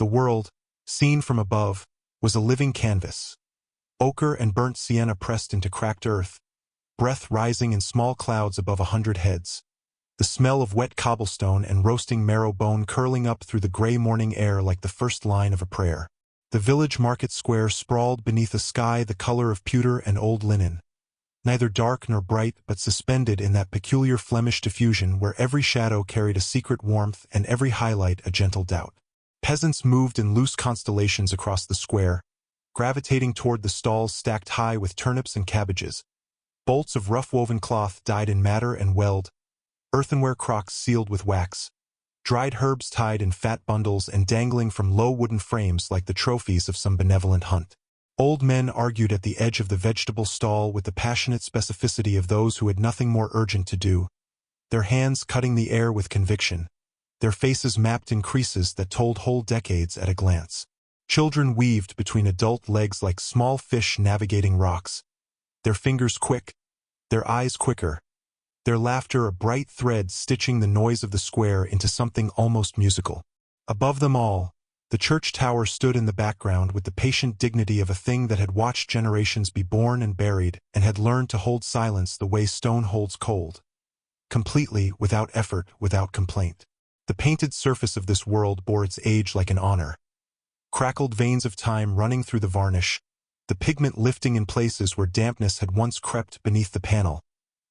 The world, seen from above, was a living canvas. Ochre and burnt sienna pressed into cracked earth, breath rising in small clouds above 100 heads. The smell of wet cobblestone and roasting marrow bone curling up through the gray morning air like the first line of a prayer. The village market square sprawled beneath a sky the color of pewter and old linen, neither dark nor bright but suspended in that peculiar Flemish diffusion where every shadow carried a secret warmth and every highlight a gentle doubt. Peasants moved in loose constellations across the square, gravitating toward the stalls stacked high with turnips and cabbages. Bolts of rough-woven cloth dyed in madder and weld, earthenware crocks sealed with wax, dried herbs tied in fat bundles and dangling from low wooden frames like the trophies of some benevolent hunt. Old men argued at the edge of the vegetable stall with the passionate specificity of those who had nothing more urgent to do, their hands cutting the air with conviction, their faces mapped in creases that told whole decades at a glance. Children weaved between adult legs like small fish navigating rocks, their fingers quick, their eyes quicker, their laughter a bright thread stitching the noise of the square into something almost musical. Above them all, the church tower stood in the background with the patient dignity of a thing that had watched generations be born and buried and had learned to hold silence the way stone holds cold. Completely, without effort, without complaint. The painted surface of this world bore its age like an honor. Crackled veins of time running through the varnish, the pigment lifting in places where dampness had once crept beneath the panel,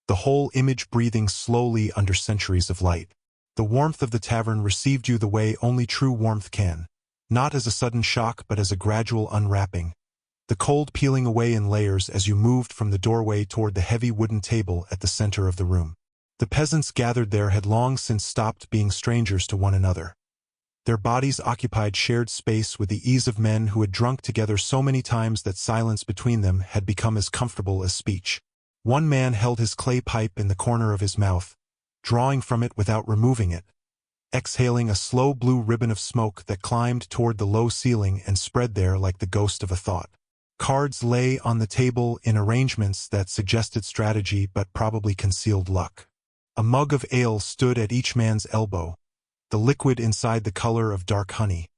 the whole image breathing slowly under centuries of light. The warmth of the tavern received you the way only true warmth can, not as a sudden shock but as a gradual unwrapping, the cold peeling away in layers as you moved from the doorway toward the heavy wooden table at the center of the room. The peasants gathered there had long since stopped being strangers to one another. Their bodies occupied shared space with the ease of men who had drunk together so many times that silence between them had become as comfortable as speech. One man held his clay pipe in the corner of his mouth, drawing from it without removing it, exhaling a slow blue ribbon of smoke that climbed toward the low ceiling and spread there like the ghost of a thought. Cards lay on the table in arrangements that suggested strategy but probably concealed luck. A mug of ale stood at each man's elbow, the liquid inside the color of dark honey,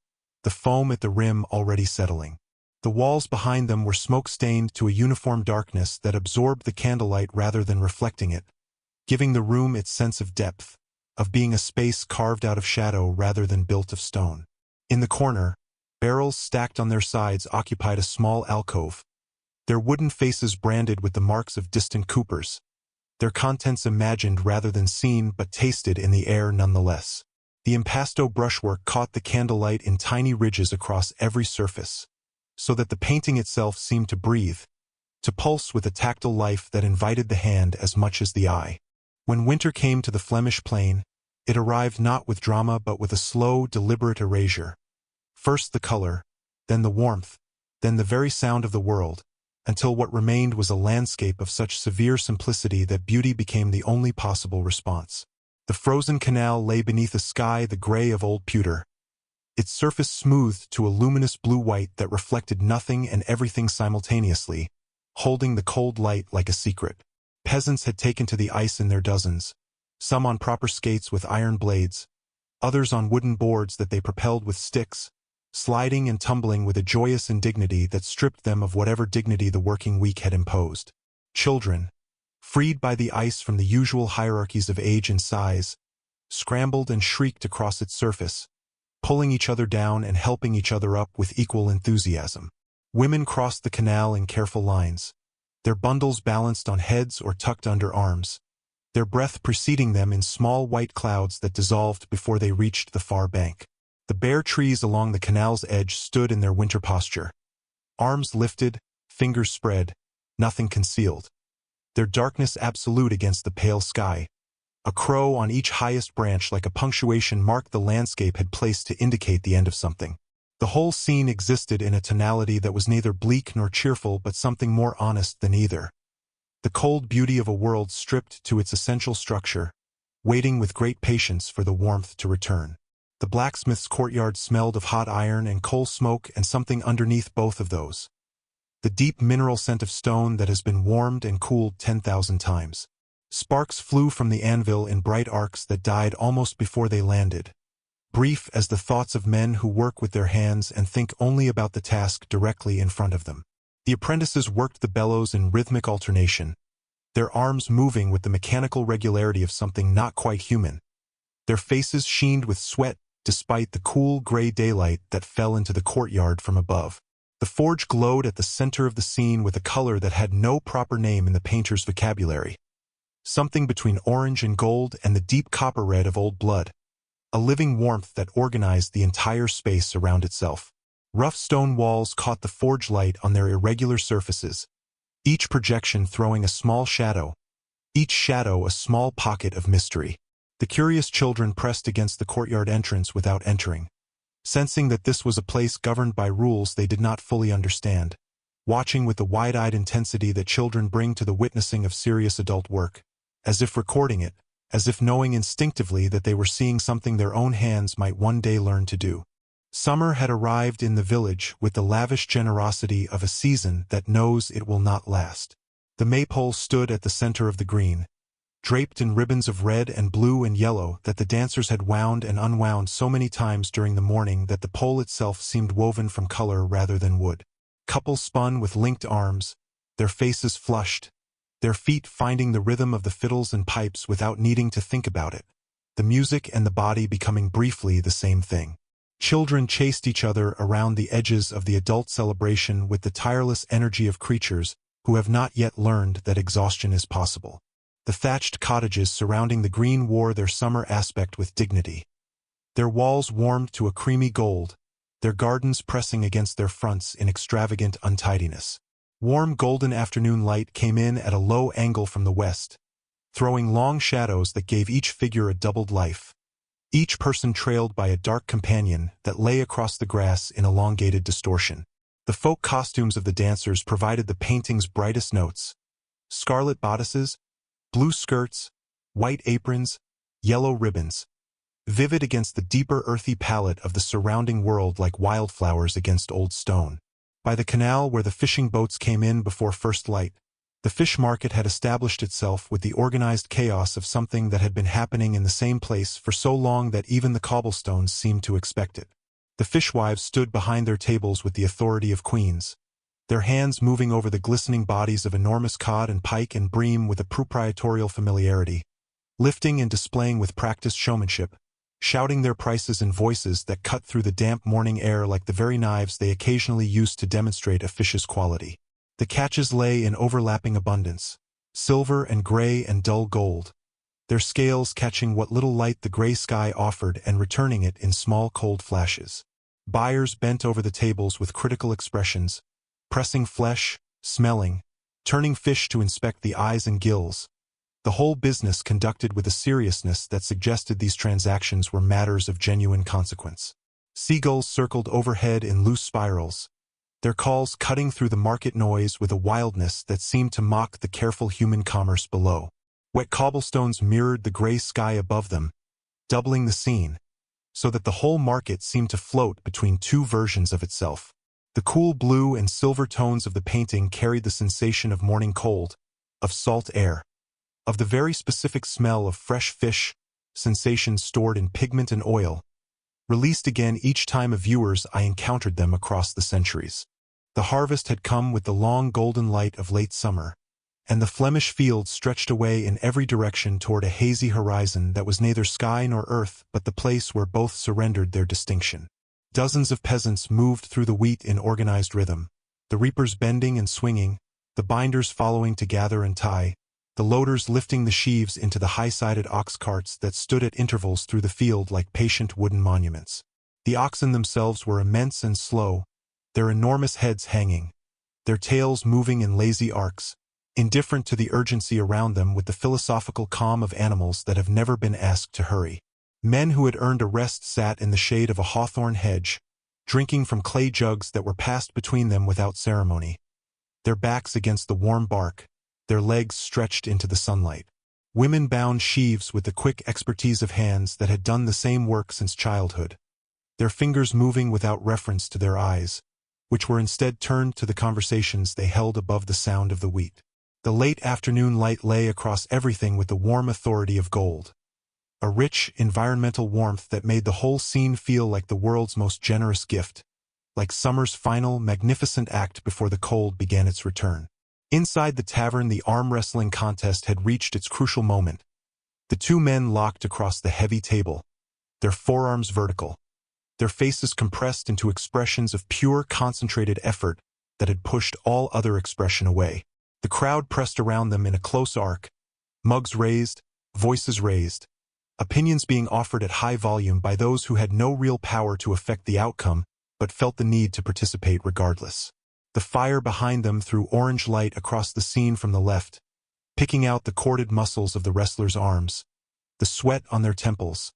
the foam at the rim already settling. The walls behind them were smoke-stained to a uniform darkness that absorbed the candlelight rather than reflecting it, giving the room its sense of depth, of being a space carved out of shadow rather than built of stone. In the corner, barrels stacked on their sides occupied a small alcove, their wooden faces branded with the marks of distant coopers, their contents imagined rather than seen but tasted in the air nonetheless. The impasto brushwork caught the candlelight in tiny ridges across every surface, so that the painting itself seemed to breathe, to pulse with a tactile life that invited the hand as much as the eye. When winter came to the Flemish plain, it arrived not with drama but with a slow, deliberate erasure. First the color, then the warmth, then the very sound of the world, until what remained was a landscape of such severe simplicity that beauty became the only possible response. The frozen canal lay beneath a sky the gray of old pewter, its surface smoothed to a luminous blue-white that reflected nothing and everything simultaneously, holding the cold light like a secret. Peasants had taken to the ice in their dozens, some on proper skates with iron blades, others on wooden boards that they propelled with sticks, sliding and tumbling with a joyous indignity that stripped them of whatever dignity the working week had imposed. Children, freed by the ice from the usual hierarchies of age and size, scrambled and shrieked across its surface, pulling each other down and helping each other up with equal enthusiasm. Women crossed the canal in careful lines, their bundles balanced on heads or tucked under arms, their breath preceding them in small white clouds that dissolved before they reached the far bank. The bare trees along the canal's edge stood in their winter posture, arms lifted, fingers spread, nothing concealed, their darkness absolute against the pale sky. A crow on each highest branch like a punctuation mark the landscape had placed to indicate the end of something. The whole scene existed in a tonality that was neither bleak nor cheerful but something more honest than either. The cold beauty of a world stripped to its essential structure, waiting with great patience for the warmth to return. The blacksmith's courtyard smelled of hot iron and coal smoke and something underneath both of those. The deep mineral scent of stone that has been warmed and cooled 10,000 times. Sparks flew from the anvil in bright arcs that died almost before they landed, brief as the thoughts of men who work with their hands and think only about the task directly in front of them. The apprentices worked the bellows in rhythmic alternation, their arms moving with the mechanical regularity of something not quite human. Their faces sheened with sweat despite the cool gray daylight that fell into the courtyard from above. The forge glowed at the center of the scene with a color that had no proper name in the painter's vocabulary. Something between orange and gold and the deep copper red of old blood. A living warmth that organized the entire space around itself. Rough stone walls caught the forge light on their irregular surfaces, each projection throwing a small shadow, each shadow a small pocket of mystery. The curious children pressed against the courtyard entrance without entering, sensing that this was a place governed by rules they did not fully understand, watching with the wide-eyed intensity that children bring to the witnessing of serious adult work, as if recording it, as if knowing instinctively that they were seeing something their own hands might one day learn to do. Summer had arrived in the village with the lavish generosity of a season that knows it will not last. The maypole stood at the center of the green, draped in ribbons of red and blue and yellow that the dancers had wound and unwound so many times during the morning that the pole itself seemed woven from color rather than wood. Couples spun with linked arms, their faces flushed, their feet finding the rhythm of the fiddles and pipes without needing to think about it, the music and the body becoming briefly the same thing. Children chased each other around the edges of the adult celebration with the tireless energy of creatures who have not yet learned that exhaustion is possible. The thatched cottages surrounding the green wore their summer aspect with dignity. Their walls warmed to a creamy gold, their gardens pressing against their fronts in extravagant untidiness. Warm golden afternoon light came in at a low angle from the west, throwing long shadows that gave each figure a doubled life, each person trailed by a dark companion that lay across the grass in elongated distortion. The folk costumes of the dancers provided the painting's brightest notes. Scarlet bodices, blue skirts, white aprons, yellow ribbons, vivid against the deeper earthy palette of the surrounding world like wildflowers against old stone. By the canal where the fishing boats came in before first light, the fish market had established itself with the organized chaos of something that had been happening in the same place for so long that even the cobblestones seemed to expect it. The fishwives stood behind their tables with the authority of queens, their hands moving over the glistening bodies of enormous cod and pike and bream with a proprietorial familiarity, lifting and displaying with practiced showmanship, shouting their prices in voices that cut through the damp morning air like the very knives they occasionally used to demonstrate a fish's quality. The catches lay in overlapping abundance, silver and gray and dull gold, their scales catching what little light the gray sky offered and returning it in small cold flashes. Buyers bent over the tables with critical expressions, pressing flesh, smelling, turning fish to inspect the eyes and gills, the whole business conducted with a seriousness that suggested these transactions were matters of genuine consequence. Seagulls circled overhead in loose spirals, their calls cutting through the market noise with a wildness that seemed to mock the careful human commerce below. Wet cobblestones mirrored the gray sky above them, doubling the scene, so that the whole market seemed to float between two versions of itself. The cool blue and silver tones of the painting carried the sensation of morning cold, of salt air, of the very specific smell of fresh fish, sensations stored in pigment and oil, released again each time of viewers I encountered them across the centuries. The harvest had come with the long golden light of late summer, and the Flemish fields stretched away in every direction toward a hazy horizon that was neither sky nor earth but the place where both surrendered their distinction. Dozens of peasants moved through the wheat in organized rhythm, the reapers bending and swinging, the binders following to gather and tie, the loaders lifting the sheaves into the high-sided ox carts that stood at intervals through the field like patient wooden monuments. The oxen themselves were immense and slow, their enormous heads hanging, their tails moving in lazy arcs, indifferent to the urgency around them with the philosophical calm of animals that have never been asked to hurry. Men who had earned a rest sat in the shade of a hawthorn hedge, drinking from clay jugs that were passed between them without ceremony, their backs against the warm bark, their legs stretched into the sunlight. Women bound sheaves with the quick expertise of hands that had done the same work since childhood, their fingers moving without reference to their eyes, which were instead turned to the conversations they held above the sound of the wheat. The late afternoon light lay across everything with the warm authority of gold. a rich, environmental warmth that made the whole scene feel like the world's most generous gift, like summer's final, magnificent act before the cold began its return. Inside the tavern, the arm-wrestling contest had reached its crucial moment. The two men locked across the heavy table, their forearms vertical, their faces compressed into expressions of pure, concentrated effort that had pushed all other expression away. The crowd pressed around them in a close arc, mugs raised, voices raised, opinions being offered at high volume by those who had no real power to affect the outcome but felt the need to participate regardless. The fire behind them threw orange light across the scene from the left, picking out the corded muscles of the wrestlers' arms, the sweat on their temples,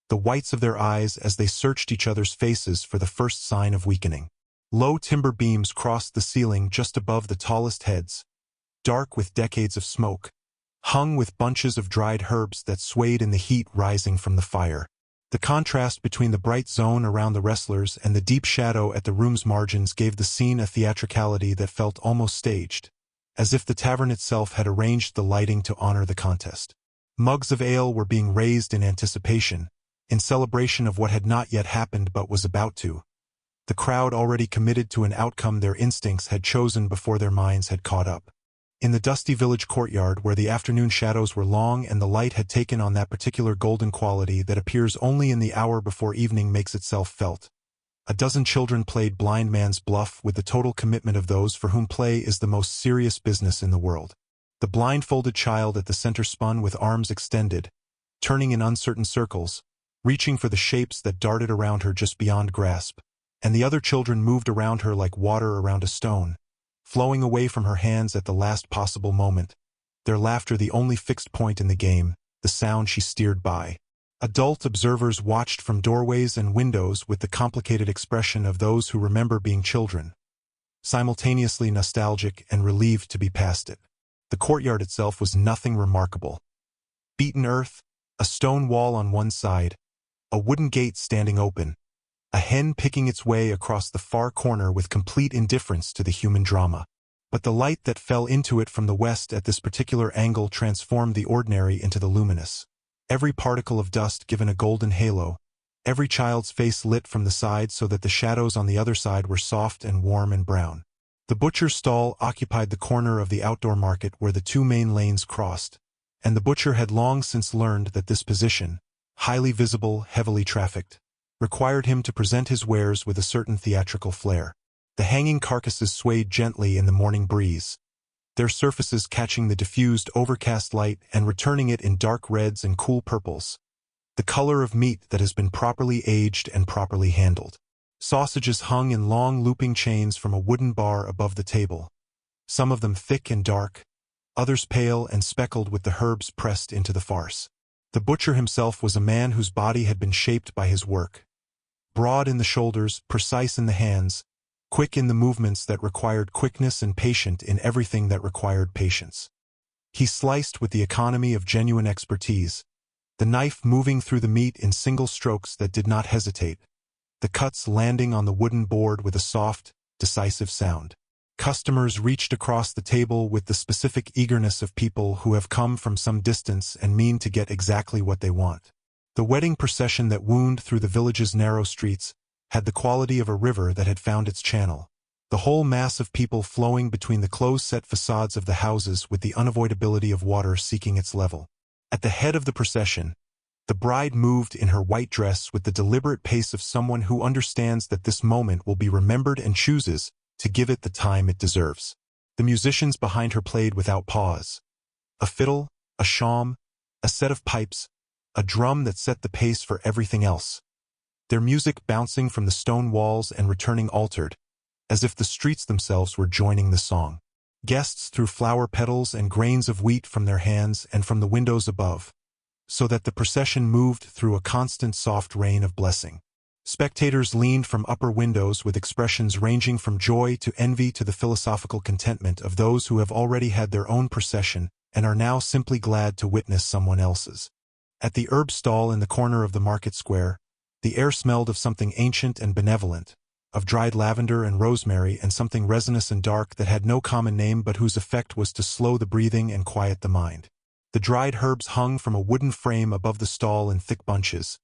the whites of their eyes as they searched each other's faces for the first sign of weakening. Low timber beams crossed the ceiling just above the tallest heads, dark with decades of smoke, hung with bunches of dried herbs that swayed in the heat rising from the fire. The contrast between the bright zone around the wrestlers and the deep shadow at the room's margins gave the scene a theatricality that felt almost staged, as if the tavern itself had arranged the lighting to honor the contest. Mugs of ale were being raised in anticipation, in celebration of what had not yet happened but was about to. The crowd already committed to an outcome their instincts had chosen before their minds had caught up. In the dusty village courtyard where the afternoon shadows were long and the light had taken on that particular golden quality that appears only in the hour before evening makes itself felt, a dozen children played blind man's bluff with the total commitment of those for whom play is the most serious business in the world. The blindfolded child at the center spun with arms extended, turning in uncertain circles, reaching for the shapes that darted around her just beyond grasp, and the other children moved around her like water around a stone, flowing away from her hands at the last possible moment, their laughter the only fixed point in the game, the sound she steered by. Adult observers watched from doorways and windows with the complicated expression of those who remember being children, simultaneously nostalgic and relieved to be past it. The courtyard itself was nothing remarkable. Beaten earth, a stone wall on one side, a wooden gate standing open, a hen picking its way across the far corner with complete indifference to the human drama. But the light that fell into it from the west at this particular angle transformed the ordinary into the luminous. Every particle of dust given a golden halo, every child's face lit from the side so that the shadows on the other side were soft and warm and brown. The butcher's stall occupied the corner of the outdoor market where the two main lanes crossed, and the butcher had long since learned that this position, highly visible, heavily trafficked, required him to present his wares with a certain theatrical flair. The hanging carcasses swayed gently in the morning breeze, their surfaces catching the diffused, overcast light and returning it in dark reds and cool purples, the color of meat that has been properly aged and properly handled. Sausages hung in long looping chains from a wooden bar above the table, some of them thick and dark, others pale and speckled with the herbs pressed into the farce. The butcher himself was a man whose body had been shaped by his work. Broad in the shoulders, precise in the hands, quick in the movements that required quickness and patient in everything that required patience. He sliced with the economy of genuine expertise, the knife moving through the meat in single strokes that did not hesitate, the cuts landing on the wooden board with a soft, decisive sound. Customers reached across the table with the specific eagerness of people who have come from some distance and mean to get exactly what they want. The wedding procession that wound through the village's narrow streets had the quality of a river that had found its channel, the whole mass of people flowing between the close-set facades of the houses with the unavoidability of water seeking its level. At the head of the procession, the bride moved in her white dress with the deliberate pace of someone who understands that this moment will be remembered and chooses to give it the time it deserves. The musicians behind her played without pause. A fiddle, a shawm, a set of pipes, a drum that set the pace for everything else. Their music bouncing from the stone walls and returning altered, as if the streets themselves were joining the song. Guests threw flower petals and grains of wheat from their hands and from the windows above, so that the procession moved through a constant soft rain of blessing. Spectators leaned from upper windows with expressions ranging from joy to envy to the philosophical contentment of those who have already had their own procession and are now simply glad to witness someone else's. At the herb stall in the corner of the market square, the air smelled of something ancient and benevolent, of dried lavender and rosemary and something resinous and dark that had no common name but whose effect was to slow the breathing and quiet the mind. The dried herbs hung from a wooden frame above the stall in thick bunches.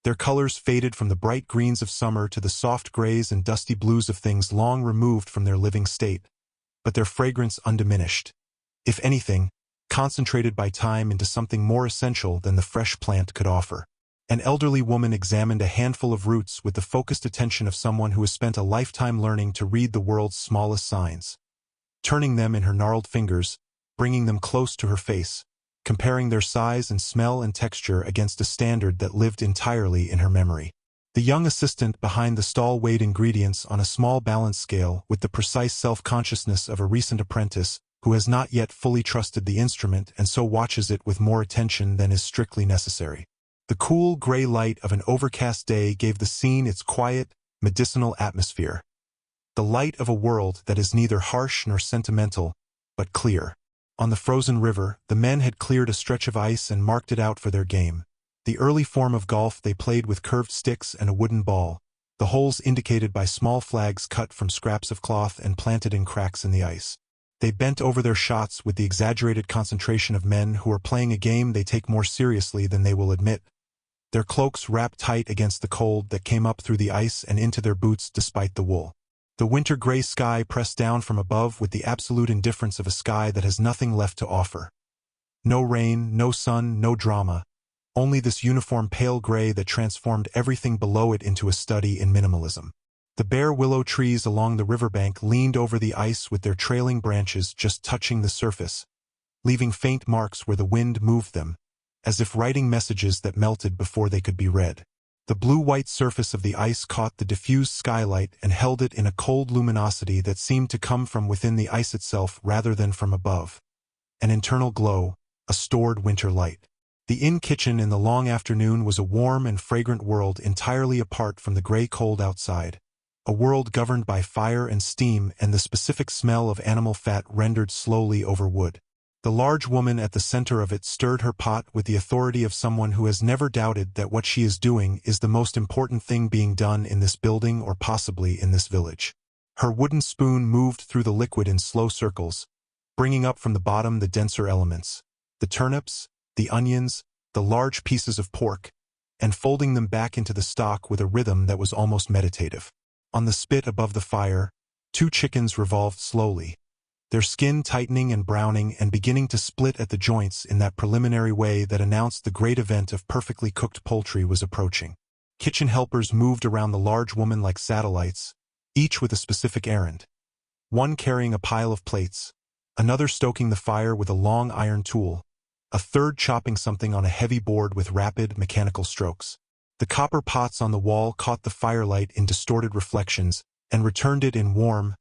Their colors faded from the bright greens of summer to the soft grays and dusty blues of things long removed from their living state, but their fragrance undiminished. If anything, concentrated by time into something more essential than the fresh plant could offer. An elderly woman examined a handful of roots with the focused attention of someone who has spent a lifetime learning to read the world's smallest signs. Turning them in her gnarled fingers, bringing them close to her face, comparing their size and smell and texture against a standard that lived entirely in her memory. The young assistant behind the stall weighed ingredients on a small balance scale with the precise self-consciousness of a recent apprentice who has not yet fully trusted the instrument and so watches it with more attention than is strictly necessary. The cool, gray light of an overcast day gave the scene its quiet, medicinal atmosphere. The light of a world that is neither harsh nor sentimental, but clear. On the frozen river, the men had cleared a stretch of ice and marked it out for their game. The early form of golf they played with curved sticks and a wooden ball, the holes indicated by small flags cut from scraps of cloth and planted in cracks in the ice. They bent over their shots with the exaggerated concentration of men who are playing a game they take more seriously than they will admit. Their cloaks wrapped tight against the cold that came up through the ice and into their boots despite the wool. The winter-gray sky pressed down from above with the absolute indifference of a sky that has nothing left to offer. No rain, no sun, no drama, only this uniform pale gray that transformed everything below it into a study in minimalism. The bare willow trees along the riverbank leaned over the ice with their trailing branches just touching the surface, leaving faint marks where the wind moved them, as if writing messages that melted before they could be read. The blue-white surface of the ice caught the diffused skylight and held it in a cold luminosity that seemed to come from within the ice itself rather than from above. An internal glow, a stored winter light. The inn kitchen in the long afternoon was a warm and fragrant world entirely apart from the gray cold outside. A world governed by fire and steam and the specific smell of animal fat rendered slowly over wood. The large woman at the center of it stirred her pot with the authority of someone who has never doubted that what she is doing is the most important thing being done in this building or possibly in this village. Her wooden spoon moved through the liquid in slow circles, bringing up from the bottom the denser elements, the turnips, the onions, the large pieces of pork, and folding them back into the stock with a rhythm that was almost meditative. On the spit above the fire, 2 chickens revolved slowly, their skin tightening and browning and beginning to split at the joints in that preliminary way that announced the great event of perfectly cooked poultry was approaching. Kitchen helpers moved around the large woman like satellites, each with a specific errand. One carrying a pile of plates, another stoking the fire with a long iron tool, a third chopping something on a heavy board with rapid, mechanical strokes. The copper pots on the wall caught the firelight in distorted reflections and returned it in warm,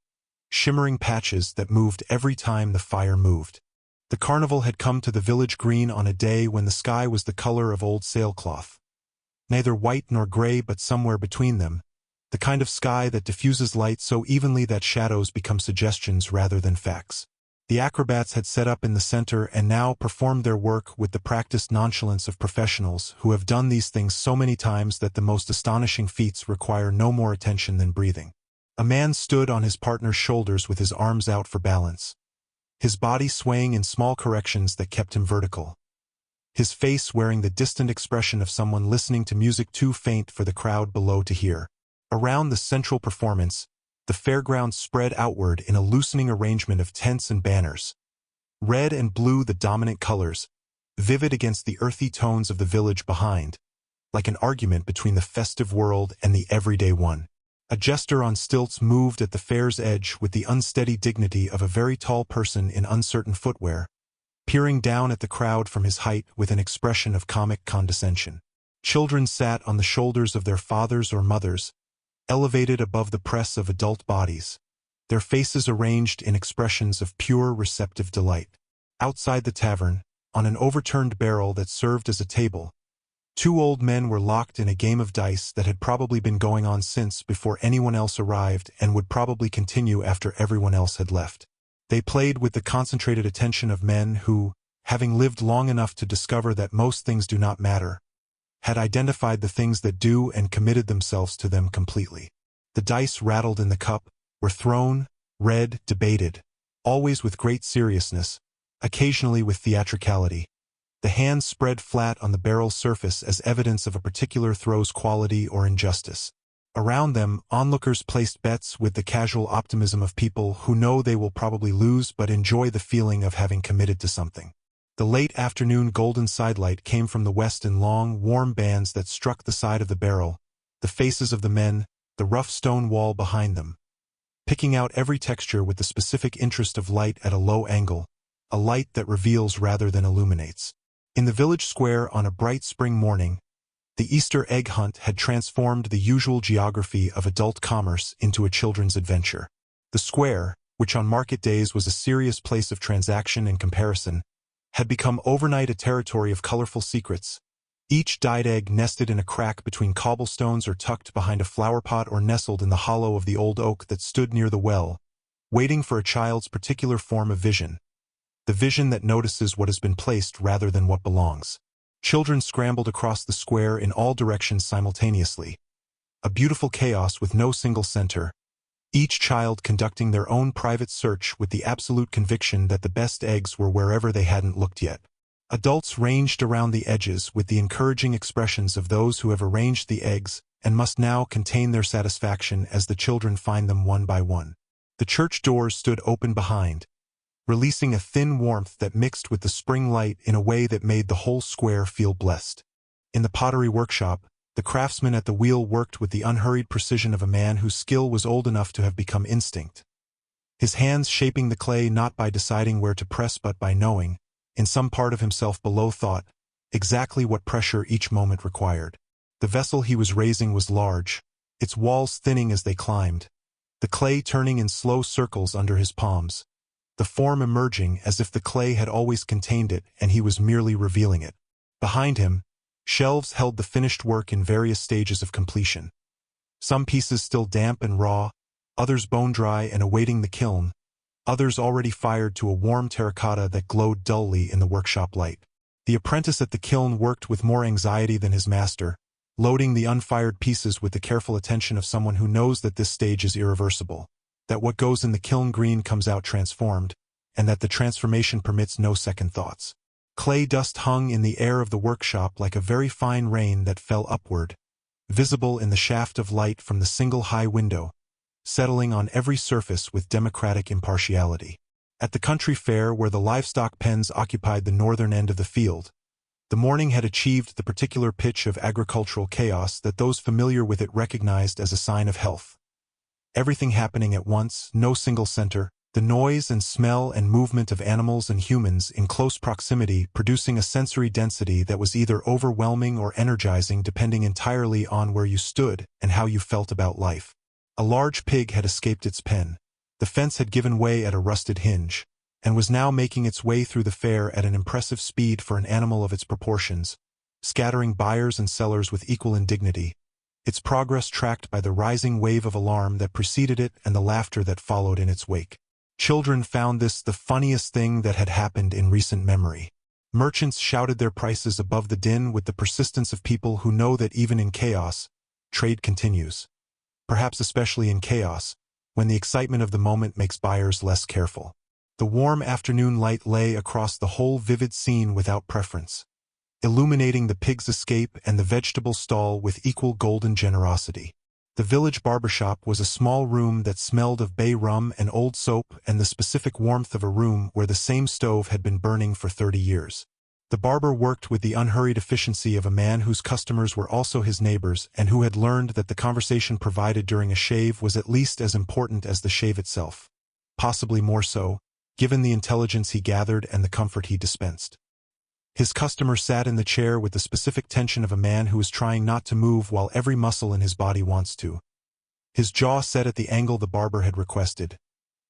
shimmering patches that moved every time the fire moved. The carnival had come to the village green on a day when the sky was the color of old sailcloth. Neither white nor gray but somewhere between them, the kind of sky that diffuses light so evenly that shadows become suggestions rather than facts. The acrobats had set up in the center and now performed their work with the practiced nonchalance of professionals who have done these things so many times that the most astonishing feats require no more attention than breathing. A man stood on his partner's shoulders with his arms out for balance, his body swaying in small corrections that kept him vertical, his face wearing the distant expression of someone listening to music too faint for the crowd below to hear. Around the central performance, the fairground spread outward in a loosening arrangement of tents and banners. Red and blue the dominant colors, vivid against the earthy tones of the village behind, like an argument between the festive world and the everyday one. A jester on stilts moved at the fair's edge with the unsteady dignity of a very tall person in uncertain footwear, peering down at the crowd from his height with an expression of comic condescension. Children sat on the shoulders of their fathers or mothers, elevated above the press of adult bodies, their faces arranged in expressions of pure receptive delight. Outside the tavern, on an overturned barrel that served as a table, 2 old men were locked in a game of dice that had probably been going on since before anyone else arrived and would probably continue after everyone else had left. They played with the concentrated attention of men who, having lived long enough to discover that most things do not matter, had identified the things that do and committed themselves to them completely. The dice rattled in the cup, were thrown, read, debated, always with great seriousness, occasionally with theatricality, the hands spread flat on the barrel's surface as evidence of a particular throw's quality or injustice. Around them, onlookers placed bets with the casual optimism of people who know they will probably lose but enjoy the feeling of having committed to something. The late afternoon golden sidelight came from the west in long, warm bands that struck the side of the barrel, the faces of the men, the rough stone wall behind them, picking out every texture with the specific interest of light at a low angle, a light that reveals rather than illuminates. In the village square on a bright spring morning, the Easter egg hunt had transformed the usual geography of adult commerce into a children's adventure. The square, which on market days was a serious place of transaction and comparison, had become overnight a territory of colorful secrets, each dyed egg nested in a crack between cobblestones or tucked behind a flowerpot or nestled in the hollow of the old oak that stood near the well, waiting for a child's particular form of vision, the vision that notices what has been placed rather than what belongs. Children scrambled across the square in all directions simultaneously, a beautiful chaos with no single center, each child conducting their own private search with the absolute conviction that the best eggs were wherever they hadn't looked yet. Adults ranged around the edges with the encouraging expressions of those who have arranged the eggs and must now contain their satisfaction as the children find them one by one. The church doors stood open behind, releasing a thin warmth that mixed with the spring light in a way that made the whole square feel blessed. In the pottery workshop, the craftsman at the wheel worked with the unhurried precision of a man whose skill was old enough to have become instinct, his hands shaping the clay not by deciding where to press but by knowing, in some part of himself below thought, exactly what pressure each moment required. The vessel he was raising was large, its walls thinning as they climbed, the clay turning in slow circles under his palms, the form emerging as if the clay had always contained it and he was merely revealing it. Behind him, shelves held the finished work in various stages of completion. Some pieces still damp and raw, others bone-dry and awaiting the kiln, others already fired to a warm terracotta that glowed dully in the workshop light. The apprentice at the kiln worked with more anxiety than his master, loading the unfired pieces with the careful attention of someone who knows that this stage is irreversible, that what goes in the kiln green comes out transformed, and that the transformation permits no second thoughts. Clay dust hung in the air of the workshop like a very fine rain that fell upward, visible in the shaft of light from the single high window, settling on every surface with democratic impartiality. At the country fair where the livestock pens occupied the northern end of the field, the morning had achieved the particular pitch of agricultural chaos that those familiar with it recognized as a sign of health. Everything happening at once, no single center, the noise and smell and movement of animals and humans in close proximity producing a sensory density that was either overwhelming or energizing depending entirely on where you stood and how you felt about life. A large pig had escaped its pen. The fence had given way at a rusted hinge, and was now making its way through the fair at an impressive speed for an animal of its proportions, scattering buyers and sellers with equal indignity, its progress tracked by the rising wave of alarm that preceded it and the laughter that followed in its wake. Children found this the funniest thing that had happened in recent memory. Merchants shouted their prices above the din with the persistence of people who know that even in chaos, trade continues. Perhaps especially in chaos, when the excitement of the moment makes buyers less careful. The warm afternoon light lay across the whole vivid scene without preference, illuminating the pig's escape and the vegetable stall with equal golden generosity. The village barbershop was a small room that smelled of bay rum and old soap and the specific warmth of a room where the same stove had been burning for 30 years. The barber worked with the unhurried efficiency of a man whose customers were also his neighbors and who had learned that the conversation provided during a shave was at least as important as the shave itself, possibly more so, given the intelligence he gathered and the comfort he dispensed. His customer sat in the chair with the specific tension of a man who is trying not to move while every muscle in his body wants to. His jaw set at the angle the barber had requested,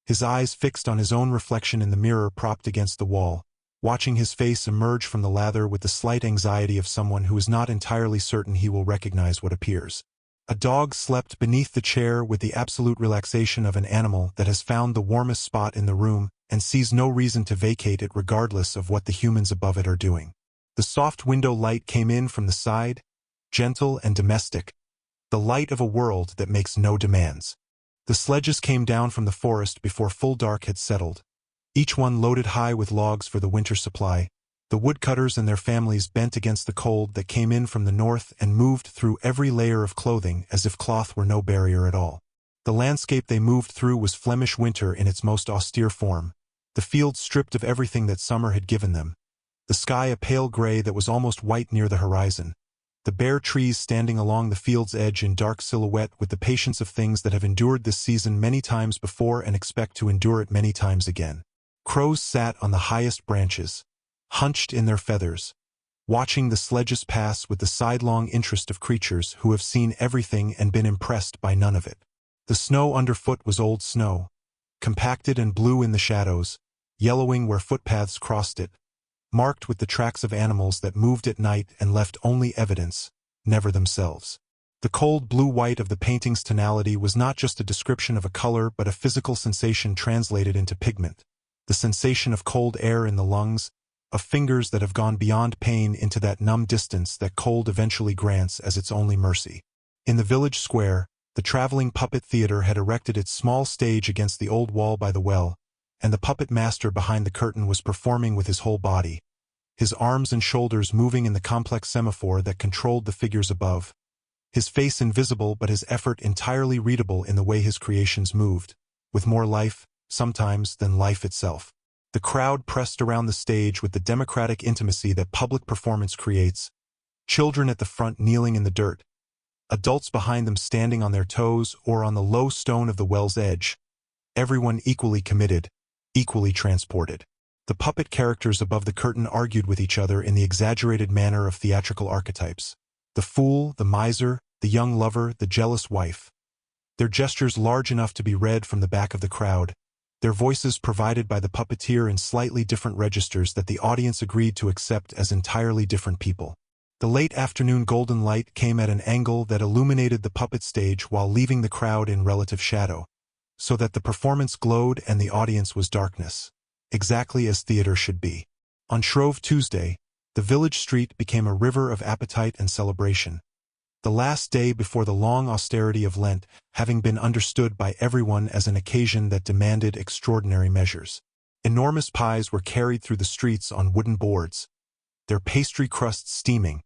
his eyes fixed on his own reflection in the mirror propped against the wall, watching his face emerge from the lather with the slight anxiety of someone who is not entirely certain he will recognize what appears. A dog slept beneath the chair with the absolute relaxation of an animal that has found the warmest spot in the room and sees no reason to vacate it regardless of what the humans above it are doing. The soft window light came in from the side, gentle and domestic, the light of a world that makes no demands. The sledges came down from the forest before full dark had settled, each one loaded high with logs for the winter supply, The woodcutters and their families bent against the cold that came in from the north and moved through every layer of clothing as if cloth were no barrier at all. The landscape they moved through was Flemish winter in its most austere form, the fields stripped of everything that summer had given them, the sky a pale gray that was almost white near the horizon, the bare trees standing along the field's edge in dark silhouette with the patience of things that have endured this season many times before and expect to endure it many times again. Crows sat on the highest branches, hunched in their feathers, watching the sledges pass with the sidelong interest of creatures who have seen everything and been impressed by none of it. The snow underfoot was old snow, compacted and blue in the shadows, yellowing where footpaths crossed it, marked with the tracks of animals that moved at night and left only evidence, never themselves. The cold blue-white of the painting's tonality was not just a description of a color but a physical sensation translated into pigment, the sensation of cold air in the lungs, of fingers that have gone beyond pain into that numb distance that cold eventually grants as its only mercy. In the village square, the traveling puppet theater had erected its small stage against the old wall by the well, and the puppet master behind the curtain was performing with his whole body, his arms and shoulders moving in the complex semaphore that controlled the figures above, his face invisible but his effort entirely readable in the way his creations moved, with more life, sometimes, than life itself. The crowd pressed around the stage with the democratic intimacy that public performance creates, children at the front kneeling in the dirt, adults behind them standing on their toes or on the low stone of the well's edge, everyone equally committed, equally transported. The puppet characters above the curtain argued with each other in the exaggerated manner of theatrical archetypes. The fool, the miser, the young lover, the jealous wife. Their gestures large enough to be read from the back of the crowd, their voices provided by the puppeteer in slightly different registers that the audience agreed to accept as entirely different people. The late afternoon golden light came at an angle that illuminated the puppet stage while leaving the crowd in relative shadow, so that the performance glowed and the audience was darkness, exactly as theater should be. On Shrove Tuesday, the village street became a river of appetite and celebration. The last day before the long austerity of Lent, having been understood by everyone as an occasion that demanded extraordinary measures. Enormous pies were carried through the streets on wooden boards, their pastry crusts steaming,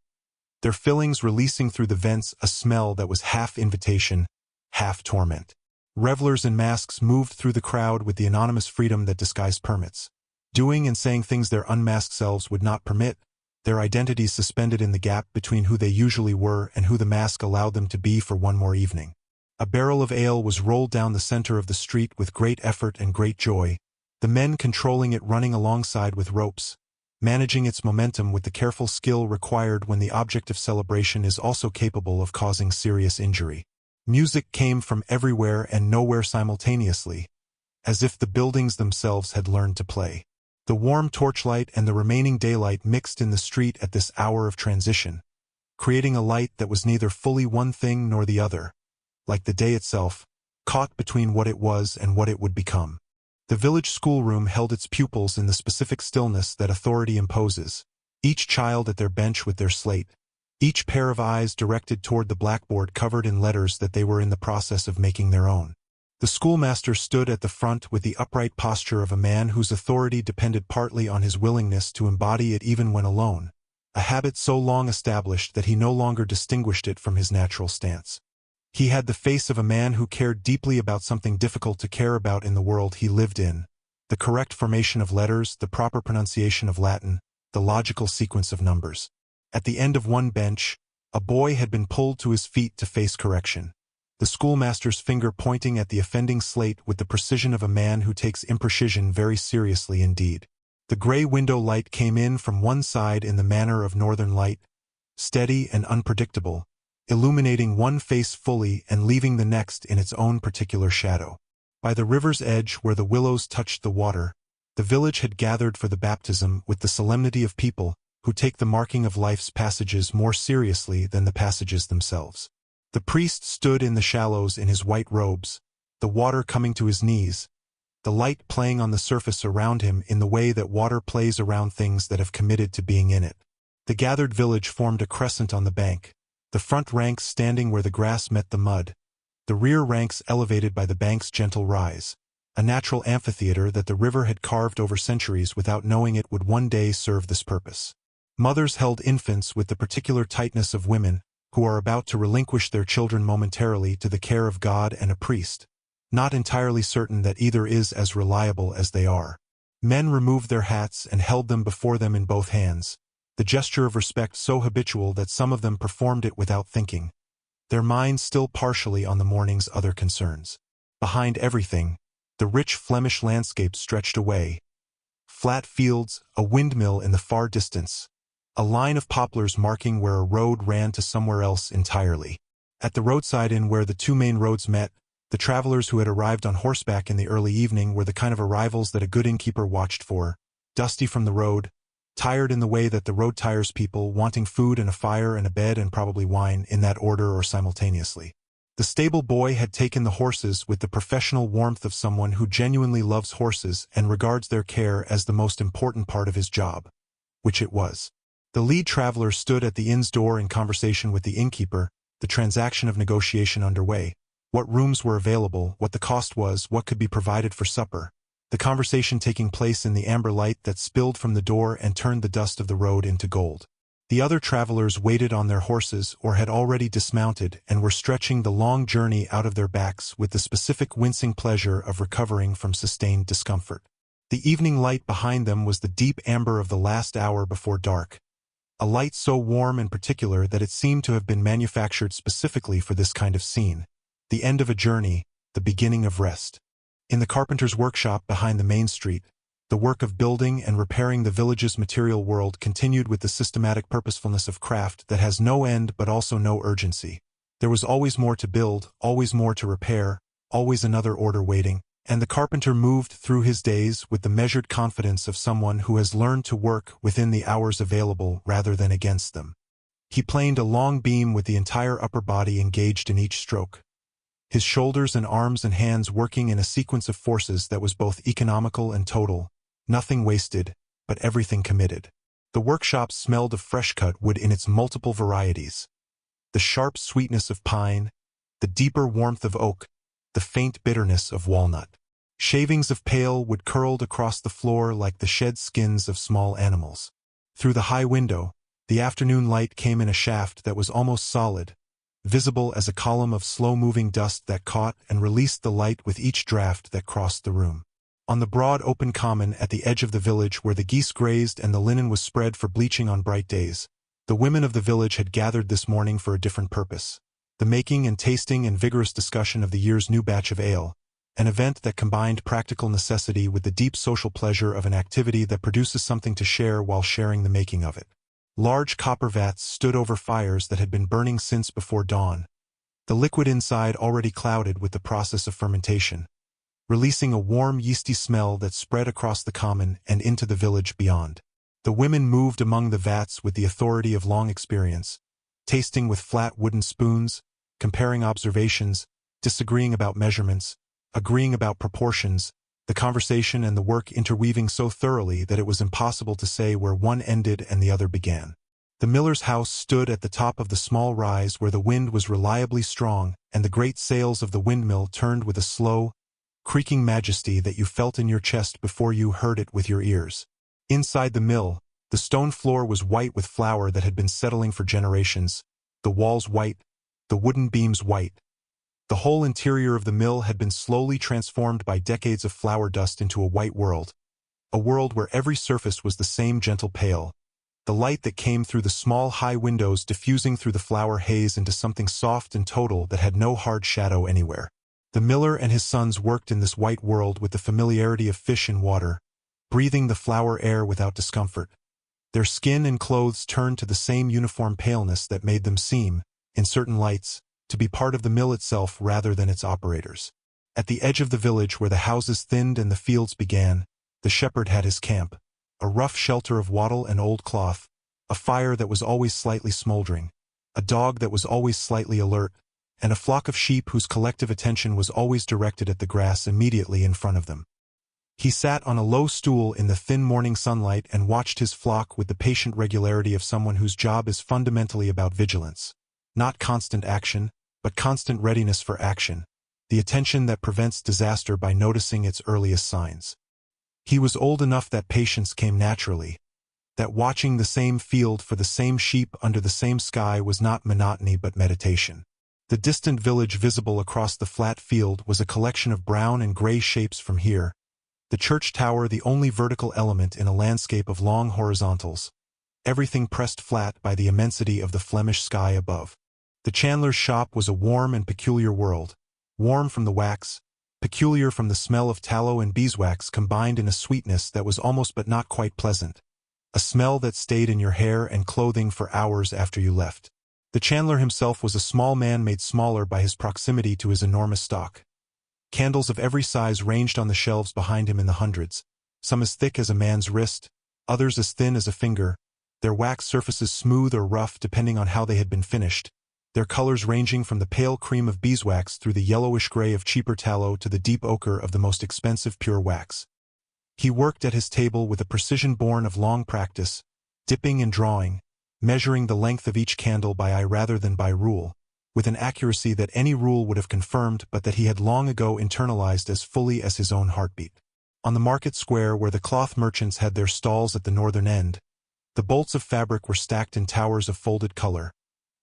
their fillings releasing through the vents a smell that was half invitation, half torment. Revelers in masks moved through the crowd with the anonymous freedom that disguise permits, doing and saying things their unmasked selves would not permit, their identities suspended in the gap between who they usually were and who the mask allowed them to be for one more evening. A barrel of ale was rolled down the center of the street with great effort and great joy, the men controlling it running alongside with ropes, managing its momentum with the careful skill required when the object of celebration is also capable of causing serious injury. Music came from everywhere and nowhere simultaneously, as if the buildings themselves had learned to play. The warm torchlight and the remaining daylight mixed in the street at this hour of transition, creating a light that was neither fully one thing nor the other, like the day itself, caught between what it was and what it would become. The village schoolroom held its pupils in the specific stillness that authority imposes, each child at their bench with their slate, each pair of eyes directed toward the blackboard covered in letters that they were in the process of making their own. The schoolmaster stood at the front with the upright posture of a man whose authority depended partly on his willingness to embody it even when alone, a habit so long established that he no longer distinguished it from his natural stance. He had the face of a man who cared deeply about something difficult to care about in the world he lived in, the correct formation of letters, the proper pronunciation of Latin, the logical sequence of numbers. At the end of one bench, a boy had been pulled to his feet to face correction, the schoolmaster's finger pointing at the offending slate with the precision of a man who takes imprecision very seriously indeed. The gray window light came in from one side in the manner of northern light, steady and unpredictable, illuminating one face fully and leaving the next in its own particular shadow. By the river's edge where the willows touched the water, the village had gathered for the baptism with the solemnity of people who take the marking of life's passages more seriously than the passages themselves. The priest stood in the shallows in his white robes, the water coming to his knees, the light playing on the surface around him in the way that water plays around things that have committed to being in it. The gathered village formed a crescent on the bank, the front ranks standing where the grass met the mud, the rear ranks elevated by the bank's gentle rise. a natural amphitheater that the river had carved over centuries without knowing it would one day serve this purpose. Mothers held infants with the particular tightness of women who are about to relinquish their children momentarily to the care of God and a priest, not entirely certain that either is as reliable as they are. Men removed their hats and held them before them in both hands, the gesture of respect so habitual that some of them performed it without thinking, their minds still partially on the morning's other concerns. Behind everything, the rich Flemish landscape stretched away. Flat fields, a windmill in the far distance, a line of poplars marking where a road ran to somewhere else entirely. At the roadside inn where the two main roads met, the travelers who had arrived on horseback in the early evening were the kind of arrivals that a good innkeeper watched for, dusty from the road, tired in the way that the road tires people, wanting food and a fire and a bed and probably wine, in that order or simultaneously. The stable boy had taken the horses with the professional warmth of someone who genuinely loves horses and regards their care as the most important part of his job, which it was. The lead traveler stood at the inn's door in conversation with the innkeeper, the transaction of negotiation underway, what rooms were available, what the cost was, what could be provided for supper, the conversation taking place in the amber light that spilled from the door and turned the dust of the road into gold. The other travelers waited on their horses or had already dismounted and were stretching the long journey out of their backs with the specific wincing pleasure of recovering from sustained discomfort. The evening light behind them was the deep amber of the last hour before dark, a light so warm and particular that it seemed to have been manufactured specifically for this kind of scene. The end of a journey, the beginning of rest. In the carpenter's workshop behind the main street, the work of building and repairing the village's material world continued with the systematic purposefulness of craft that has no end but also no urgency. There was always more to build, always more to repair, always another order waiting, and the carpenter moved through his days with the measured confidence of someone who has learned to work within the hours available rather than against them. He planed a long beam with the entire upper body engaged in each stroke, his shoulders and arms and hands working in a sequence of forces that was both economical and total, nothing wasted, but everything committed. The workshop smelled of fresh-cut wood in its multiple varieties, the sharp sweetness of pine, the deeper warmth of oak, the faint bitterness of walnut. Shavings of pale wood curled across the floor like the shed skins of small animals. Through the high window, the afternoon light came in a shaft that was almost solid, visible as a column of slow-moving dust that caught and released the light with each draft that crossed the room. On the broad open common at the edge of the village where the geese grazed and the linen was spread for bleaching on bright days, the women of the village had gathered this morning for a different purpose, the making and tasting and vigorous discussion of the year's new batch of ale, an event that combined practical necessity with the deep social pleasure of an activity that produces something to share while sharing the making of it. Large copper vats stood over fires that had been burning since before dawn, the liquid inside already clouded with the process of fermentation, releasing a warm yeasty smell that spread across the common and into the village beyond. The women moved among the vats with the authority of long experience, tasting with flat wooden spoons, comparing observations, disagreeing about measurements, agreeing about proportions, the conversation and the work interweaving so thoroughly that it was impossible to say where one ended and the other began. The miller's house stood at the top of the small rise where the wind was reliably strong and the great sails of the windmill turned with a slow, creaking majesty that you felt in your chest before you heard it with your ears. Inside the mill, the stone floor was white with flour that had been settling for generations, the walls white, the wooden beams white. The whole interior of the mill had been slowly transformed by decades of flour dust into a white world, a world where every surface was the same gentle pale, the light that came through the small high windows diffusing through the flour haze into something soft and total that had no hard shadow anywhere. The miller and his sons worked in this white world with the familiarity of fish in water, breathing the flour air without discomfort. Their skin and clothes turned to the same uniform paleness that made them seem, in certain lights, to be part of the mill itself rather than its operators. At the edge of the village where the houses thinned and the fields began, the shepherd had his camp, a rough shelter of wattle and old cloth, a fire that was always slightly smoldering, a dog that was always slightly alert, and a flock of sheep whose collective attention was always directed at the grass immediately in front of them. He sat on a low stool in the thin morning sunlight and watched his flock with the patient regularity of someone whose job is fundamentally about vigilance. Not constant action, but constant readiness for action, the attention that prevents disaster by noticing its earliest signs. He was old enough that patience came naturally, that watching the same field for the same sheep under the same sky was not monotony but meditation. The distant village visible across the flat field was a collection of brown and gray shapes from here, the church tower the only vertical element in a landscape of long horizontals, everything pressed flat by the immensity of the Flemish sky above. The chandler's shop was a warm and peculiar world, warm from the wax, peculiar from the smell of tallow and beeswax combined in a sweetness that was almost but not quite pleasant, a smell that stayed in your hair and clothing for hours after you left. The chandler himself was a small man made smaller by his proximity to his enormous stock. Candles of every size ranged on the shelves behind him in the hundreds, some as thick as a man's wrist, others as thin as a finger, their wax surfaces smooth or rough depending on how they had been finished, their colors ranging from the pale cream of beeswax through the yellowish gray of cheaper tallow to the deep ochre of the most expensive pure wax. He worked at his table with a precision born of long practice, dipping and drawing, measuring the length of each candle by eye rather than by rule, with an accuracy that any rule would have confirmed but that he had long ago internalized as fully as his own heartbeat. On the market square where the cloth merchants had their stalls at the northern end, the bolts of fabric were stacked in towers of folded color,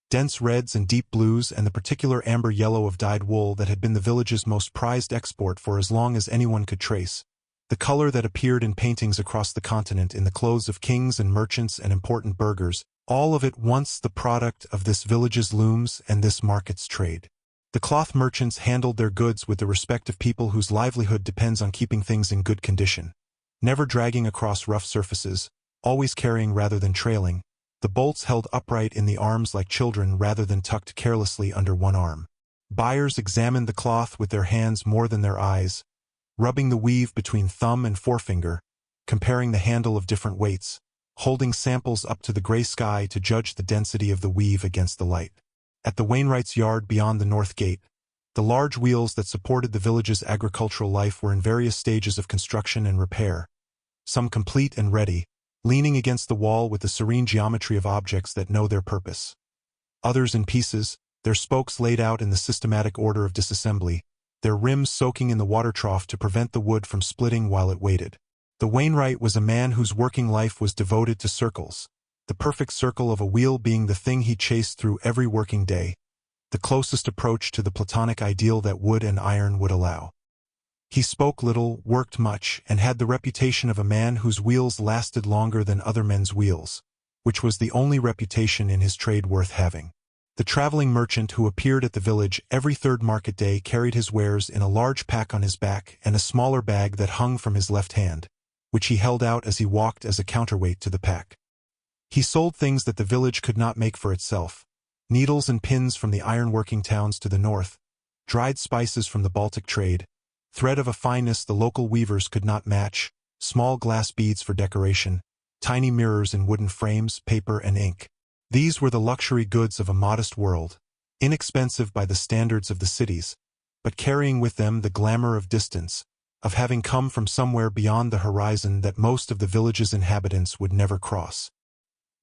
dense reds and deep blues and the particular amber yellow of dyed wool that had been the village's most prized export for as long as anyone could trace, the color that appeared in paintings across the continent in the clothes of kings and merchants and important burghers, all of it once the product of this village's looms and this market's trade. The cloth merchants handled their goods with the respect of people whose livelihood depends on keeping things in good condition, never dragging across rough surfaces, always carrying rather than trailing, the bolts held upright in the arms like children rather than tucked carelessly under one arm. Buyers examined the cloth with their hands more than their eyes, rubbing the weave between thumb and forefinger, comparing the handle of different weights, holding samples up to the gray sky to judge the density of the weave against the light. At the Wainwright's yard beyond the north gate, the large wheels that supported the village's agricultural life were in various stages of construction and repair, some complete and ready, leaning against the wall with the serene geometry of objects that know their purpose. Others in pieces, their spokes laid out in the systematic order of disassembly, their rims soaking in the water trough to prevent the wood from splitting while it waited. The Wainwright was a man whose working life was devoted to circles, the perfect circle of a wheel being the thing he chased through every working day, the closest approach to the Platonic ideal that wood and iron would allow. He spoke little, worked much, and had the reputation of a man whose wheels lasted longer than other men's wheels, which was the only reputation in his trade worth having. The traveling merchant who appeared at the village every third market day carried his wares in a large pack on his back and a smaller bag that hung from his left hand, which he held out as he walked as a counterweight to the pack. He sold things that the village could not make for itself, needles and pins from the iron-working towns to the north, dried spices from the Baltic trade, thread of a fineness the local weavers could not match, small glass beads for decoration, tiny mirrors in wooden frames, paper and ink. These were the luxury goods of a modest world, inexpensive by the standards of the cities, but carrying with them the glamour of distance, of having come from somewhere beyond the horizon that most of the village's inhabitants would never cross.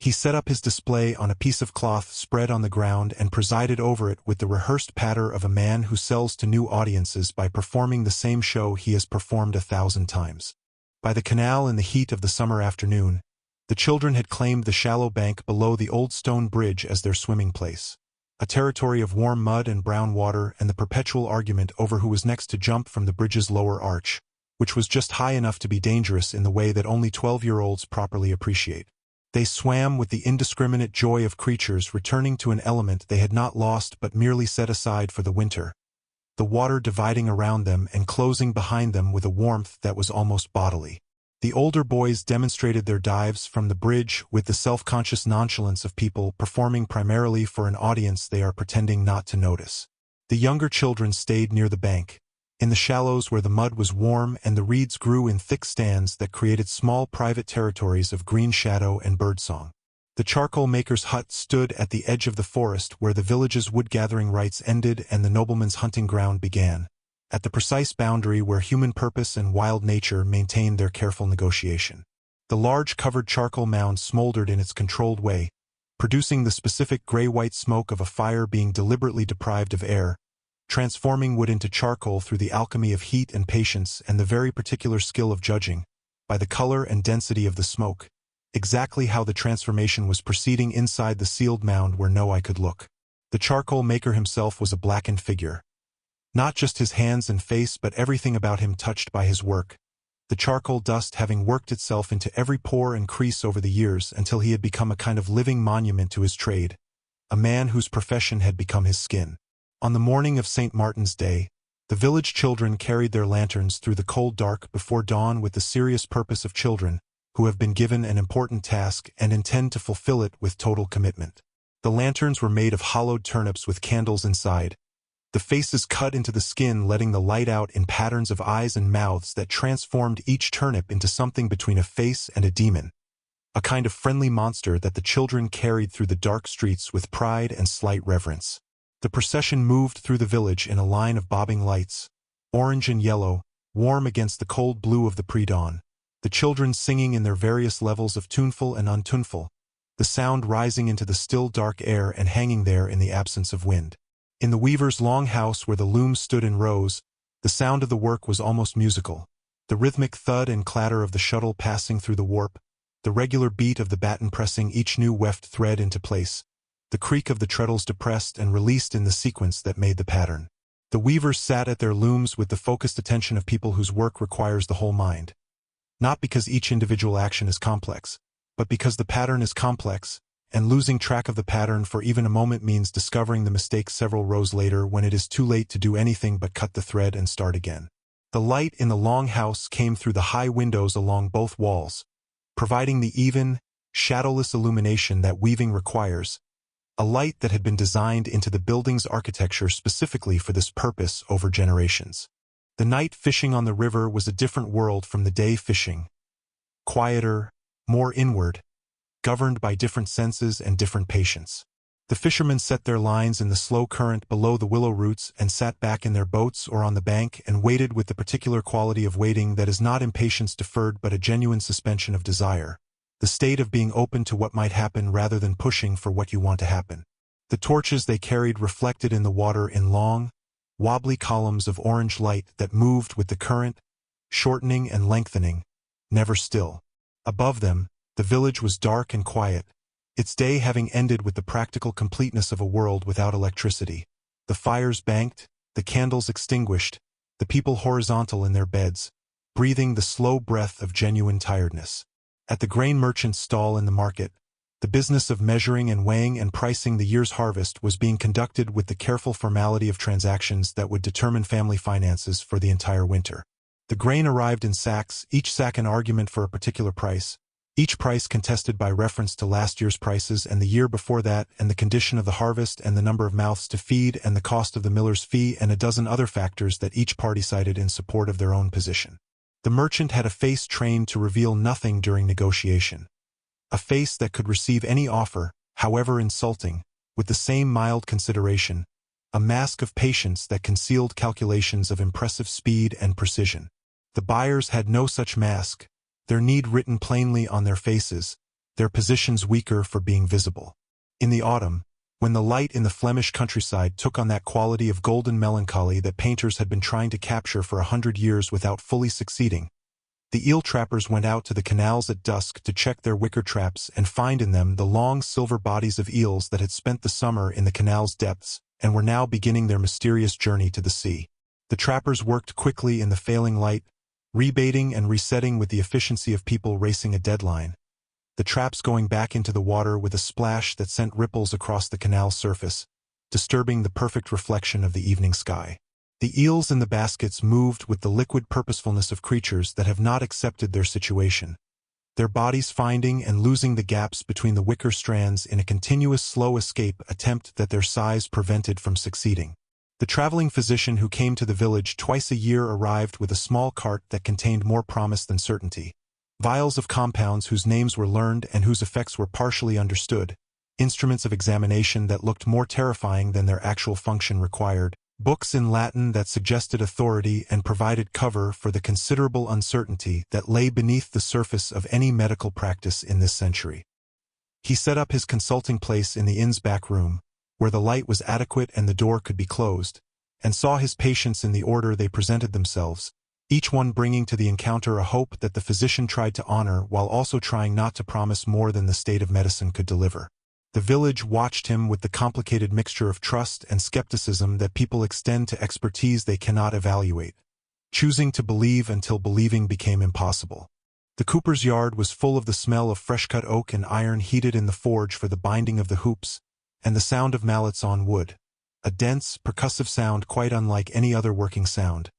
He set up his display on a piece of cloth spread on the ground and presided over it with the rehearsed patter of a man who sells to new audiences by performing the same show he has performed 1,000 times. By the canal in the heat of the summer afternoon, the children had claimed the shallow bank below the old stone bridge as their swimming place, a territory of warm mud and brown water and the perpetual argument over who was next to jump from the bridge's lower arch, which was just high enough to be dangerous in the way that only 12-year-olds properly appreciate. They swam with the indiscriminate joy of creatures returning to an element they had not lost but merely set aside for the winter, the water dividing around them and closing behind them with a warmth that was almost bodily. The older boys demonstrated their dives from the bridge with the self-conscious nonchalance of people performing primarily for an audience they are pretending not to notice. The younger children stayed near the bank, in the shallows where the mud was warm and the reeds grew in thick stands that created small private territories of green shadow and birdsong. The charcoal maker's hut stood at the edge of the forest where the village's wood-gathering rights ended and the nobleman's hunting ground began, at the precise boundary where human purpose and wild nature maintained their careful negotiation. The large covered charcoal mound smoldered in its controlled way, producing the specific gray-white smoke of a fire being deliberately deprived of air, transforming wood into charcoal through the alchemy of heat and patience and the very particular skill of judging, by the color and density of the smoke, exactly how the transformation was proceeding inside the sealed mound where no eye could look. The charcoal maker himself was a blackened figure. Not just his hands and face but everything about him touched by his work, the charcoal dust having worked itself into every pore and crease over the years until he had become a kind of living monument to his trade, a man whose profession had become his skin. On the morning of St. Martin's Day, the village children carried their lanterns through the cold dark before dawn with the serious purpose of children who have been given an important task and intend to fulfill it with total commitment. The lanterns were made of hollowed turnips with candles inside, the faces cut into the skin letting the light out in patterns of eyes and mouths that transformed each turnip into something between a face and a demon, a kind of friendly monster that the children carried through the dark streets with pride and slight reverence. The procession moved through the village in a line of bobbing lights, orange and yellow, warm against the cold blue of the pre-dawn, the children singing in their various levels of tuneful and untuneful, the sound rising into the still dark air and hanging there in the absence of wind. In the weaver's long house where the looms stood in rows, the sound of the work was almost musical, the rhythmic thud and clatter of the shuttle passing through the warp, the regular beat of the batten pressing each new weft thread into place, the creak of the treadles depressed and released in the sequence that made the pattern. The weavers sat at their looms with the focused attention of people whose work requires the whole mind. Not because each individual action is complex, but because the pattern is complex, and losing track of the pattern for even a moment means discovering the mistake several rows later when it is too late to do anything but cut the thread and start again. The light in the long house came through the high windows along both walls, providing the even, shadowless illumination that weaving requires, a light that had been designed into the building's architecture specifically for this purpose over generations. The night fishing on the river was a different world from the day fishing. Quieter, more inward, governed by different senses and different patience. The fishermen set their lines in the slow current below the willow roots and sat back in their boats or on the bank and waited with the particular quality of waiting that is not impatience deferred but a genuine suspension of desire, the state of being open to what might happen rather than pushing for what you want to happen. The torches they carried reflected in the water in long, wobbly columns of orange light that moved with the current, shortening and lengthening, never still. Above them, the village was dark and quiet, its day having ended with the practical completeness of a world without electricity. The fires banked, the candles extinguished, the people horizontal in their beds, breathing the slow breath of genuine tiredness. At the grain merchant's stall in the market, the business of measuring and weighing and pricing the year's harvest was being conducted with the careful formality of transactions that would determine family finances for the entire winter. The grain arrived in sacks, each sack an argument for a particular price, each price contested by reference to last year's prices and the year before that and the condition of the harvest and the number of mouths to feed and the cost of the miller's fee and a dozen other factors that each party cited in support of their own position. The merchant had a face trained to reveal nothing during negotiation. A face that could receive any offer, however insulting, with the same mild consideration, a mask of patience that concealed calculations of impressive speed and precision. The buyers had no such mask, their need written plainly on their faces, their positions weaker for being visible. In the autumn, when the light in the Flemish countryside took on that quality of golden melancholy that painters had been trying to capture for 100 years without fully succeeding, the eel trappers went out to the canals at dusk to check their wicker traps and find in them the long silver bodies of eels that had spent the summer in the canal's depths and were now beginning their mysterious journey to the sea. The trappers worked quickly in the failing light, rebaiting and resetting with the efficiency of people racing a deadline, the traps going back into the water with a splash that sent ripples across the canal's surface, disturbing the perfect reflection of the evening sky. The eels in the baskets moved with the liquid purposefulness of creatures that have not accepted their situation, their bodies finding and losing the gaps between the wicker strands in a continuous slow escape attempt that their size prevented from succeeding. The traveling physician who came to the village twice a year arrived with a small cart that contained more promise than certainty, vials of compounds whose names were learned and whose effects were partially understood, instruments of examination that looked more terrifying than their actual function required, books in Latin that suggested authority and provided cover for the considerable uncertainty that lay beneath the surface of any medical practice in this century. He set up his consulting place in the inn's back room, where the light was adequate and the door could be closed, and saw his patients in the order they presented themselves, each one bringing to the encounter a hope that the physician tried to honor while also trying not to promise more than the state of medicine could deliver. The village watched him with the complicated mixture of trust and skepticism that people extend to expertise they cannot evaluate, choosing to believe until believing became impossible. The cooper's yard was full of the smell of fresh-cut oak and iron heated in the forge for the binding of the hoops, and the sound of mallets on wood, a dense, percussive sound quite unlike any other working sound,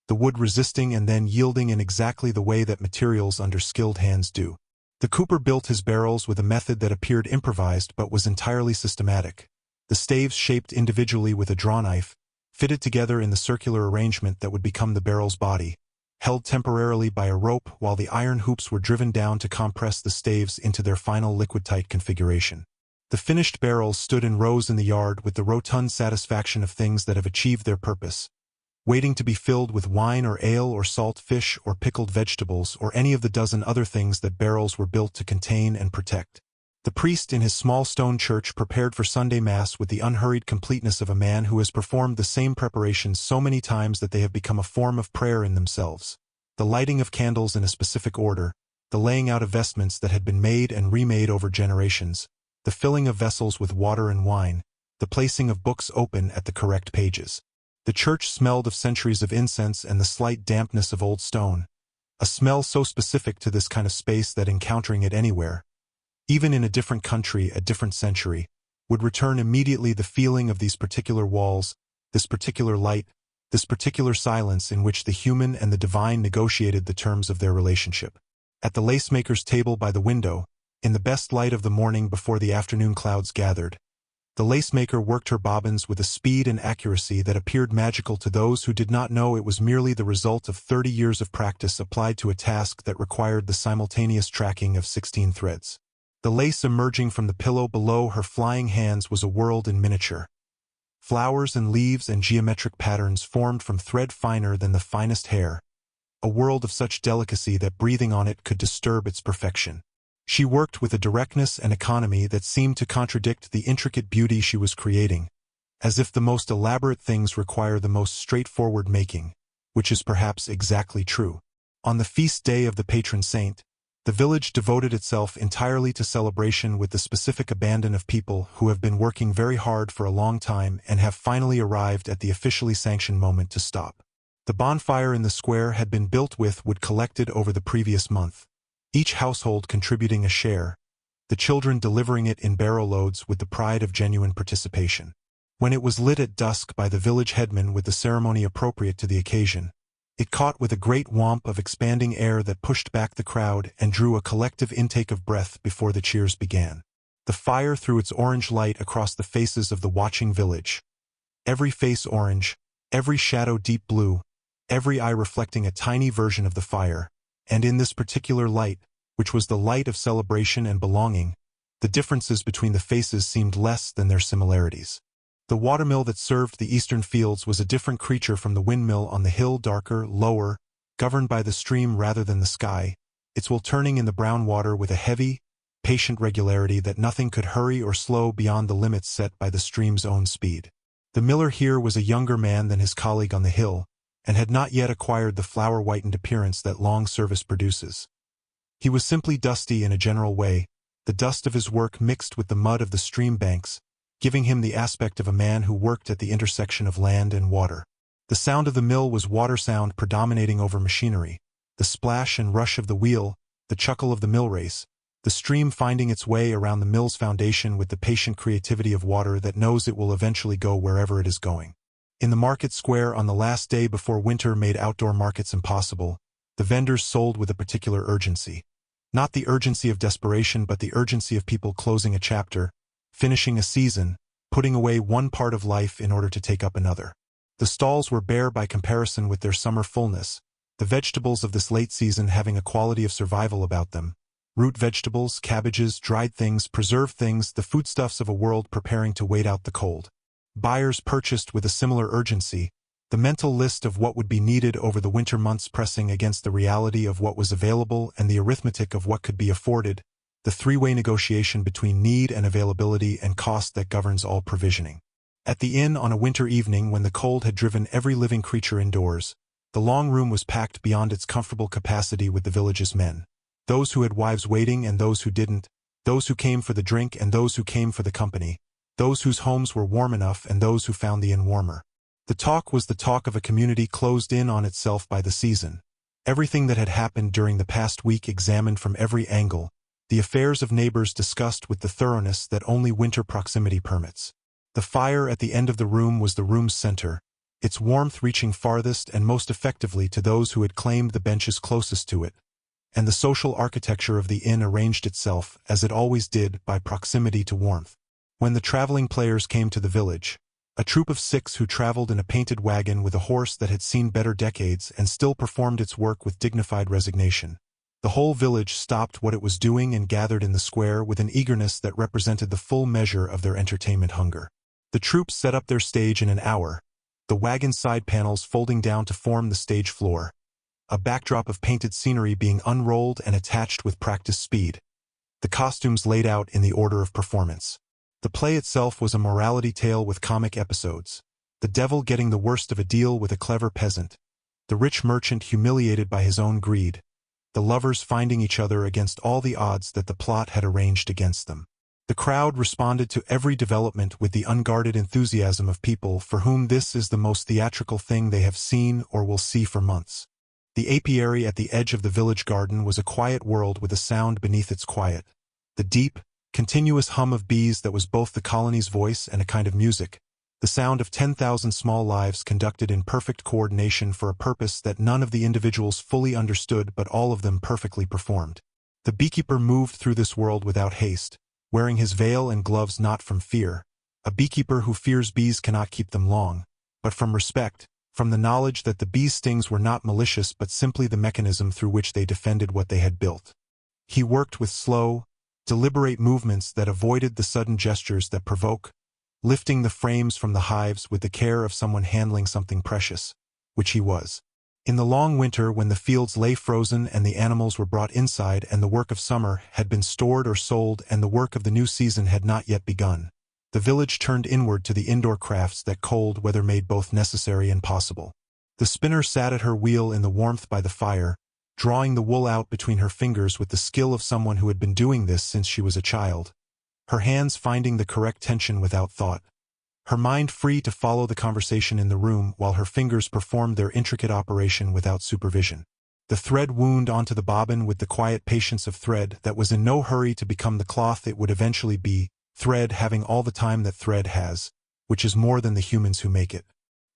the wood resisting and then yielding in exactly the way that materials under skilled hands do. The cooper built his barrels with a method that appeared improvised but was entirely systematic. The staves shaped individually with a draw knife, fitted together in the circular arrangement that would become the barrel's body, held temporarily by a rope while the iron hoops were driven down to compress the staves into their final liquid-tight configuration. The finished barrels stood in rows in the yard with the rotund satisfaction of things that have achieved their purpose, waiting to be filled with wine or ale or salt fish or pickled vegetables or any of the dozen other things that barrels were built to contain and protect. The priest in his small stone church prepared for Sunday Mass with the unhurried completeness of a man who has performed the same preparations so many times that they have become a form of prayer in themselves. The lighting of candles in a specific order, the laying out of vestments that had been made and remade over generations, the filling of vessels with water and wine, the placing of books open at the correct pages. The church smelled of centuries of incense and the slight dampness of old stone, a smell so specific to this kind of space that encountering it anywhere, even in a different country, a different century, would return immediately the feeling of these particular walls, this particular light, this particular silence in which the human and the divine negotiated the terms of their relationship. At the lacemaker's table by the window, in the best light of the morning before the afternoon clouds gathered, the lacemaker worked her bobbins with a speed and accuracy that appeared magical to those who did not know it was merely the result of 30 years of practice applied to a task that required the simultaneous tracking of 16 threads. The lace emerging from the pillow below her flying hands was a world in miniature. Flowers and leaves and geometric patterns formed from thread finer than the finest hair, a world of such delicacy that breathing on it could disturb its perfection. She worked with a directness and economy that seemed to contradict the intricate beauty she was creating, as if the most elaborate things require the most straightforward making, which is perhaps exactly true. On the feast day of the patron saint, the village devoted itself entirely to celebration with the specific abandon of people who have been working very hard for a long time and have finally arrived at the officially sanctioned moment to stop. The bonfire in the square had been built with wood collected over the previous month, each household contributing a share, the children delivering it in barrow loads with the pride of genuine participation. When it was lit at dusk by the village headman with the ceremony appropriate to the occasion, it caught with a great whomp of expanding air that pushed back the crowd and drew a collective intake of breath before the cheers began. The fire threw its orange light across the faces of the watching village. Every face orange, every shadow deep blue, every eye reflecting a tiny version of the fire, and in this particular light, which was the light of celebration and belonging, the differences between the faces seemed less than their similarities. The watermill that served the eastern fields was a different creature from the windmill on the hill, darker, lower, governed by the stream rather than the sky, its wheel turning in the brown water with a heavy, patient regularity that nothing could hurry or slow beyond the limits set by the stream's own speed. The miller here was a younger man than his colleague on the hill, and had not yet acquired the flower-whitened appearance that long service produces. He was simply dusty in a general way, the dust of his work mixed with the mud of the stream banks, giving him the aspect of a man who worked at the intersection of land and water. The sound of the mill was water sound predominating over machinery, the splash and rush of the wheel, the chuckle of the mill race, the stream finding its way around the mill's foundation with the patient creativity of water that knows it will eventually go wherever it is going. In the market square on the last day before winter made outdoor markets impossible, the vendors sold with a particular urgency. Not the urgency of desperation but the urgency of people closing a chapter, finishing a season, putting away one part of life in order to take up another. The stalls were bare by comparison with their summer fullness, the vegetables of this late season having a quality of survival about them. Root vegetables, cabbages, dried things, preserved things, the foodstuffs of a world preparing to wait out the cold. Buyers purchased with a similar urgency, the mental list of what would be needed over the winter months pressing against the reality of what was available and the arithmetic of what could be afforded, the three-way negotiation between need and availability and cost that governs all provisioning. At the inn on a winter evening when the cold had driven every living creature indoors, the long room was packed beyond its comfortable capacity with the village's men. Those who had wives waiting and those who didn't, those who came for the drink and those who came for the company, those whose homes were warm enough and those who found the inn warmer. The talk was the talk of a community closed in on itself by the season. Everything that had happened during the past week examined from every angle, the affairs of neighbors discussed with the thoroughness that only winter proximity permits. The fire at the end of the room was the room's center, its warmth reaching farthest and most effectively to those who had claimed the benches closest to it. And the social architecture of the inn arranged itself, as it always did, by proximity to warmth. When the traveling players came to the village, a troop of 6 who traveled in a painted wagon with a horse that had seen better decades and still performed its work with dignified resignation. The whole village stopped what it was doing and gathered in the square with an eagerness that represented the full measure of their entertainment hunger. The troops set up their stage in an hour, the wagon side panels folding down to form the stage floor, a backdrop of painted scenery being unrolled and attached with practiced speed, the costumes laid out in the order of performance. The play itself was a morality tale with comic episodes, the devil getting the worst of a deal with a clever peasant, the rich merchant humiliated by his own greed, the lovers finding each other against all the odds that the plot had arranged against them. The crowd responded to every development with the unguarded enthusiasm of people for whom this is the most theatrical thing they have seen or will see for months. The apiary at the edge of the village garden was a quiet world with a sound beneath its quiet, the deep, continuous hum of bees that was both the colony's voice and a kind of music, the sound of 10,000 small lives conducted in perfect coordination for a purpose that none of the individuals fully understood but all of them perfectly performed. The beekeeper moved through this world without haste, wearing his veil and gloves not from fear. A beekeeper who fears bees cannot keep them long, but from respect, from the knowledge that the bees' stings were not malicious but simply the mechanism through which they defended what they had built. He worked with slow, deliberate movements that avoided the sudden gestures that provoke, lifting the frames from the hives with the care of someone handling something precious, which he was. In the long winter when the fields lay frozen and the animals were brought inside and the work of summer had been stored or sold and the work of the new season had not yet begun, the village turned inward to the indoor crafts that cold weather made both necessary and possible. The spinner sat at her wheel in the warmth by the fire, drawing the wool out between her fingers with the skill of someone who had been doing this since she was a child, her hands finding the correct tension without thought, her mind free to follow the conversation in the room while her fingers performed their intricate operation without supervision. The thread wound onto the bobbin with the quiet patience of thread that was in no hurry to become the cloth it would eventually be, thread having all the time that thread has, which is more than the humans who make it.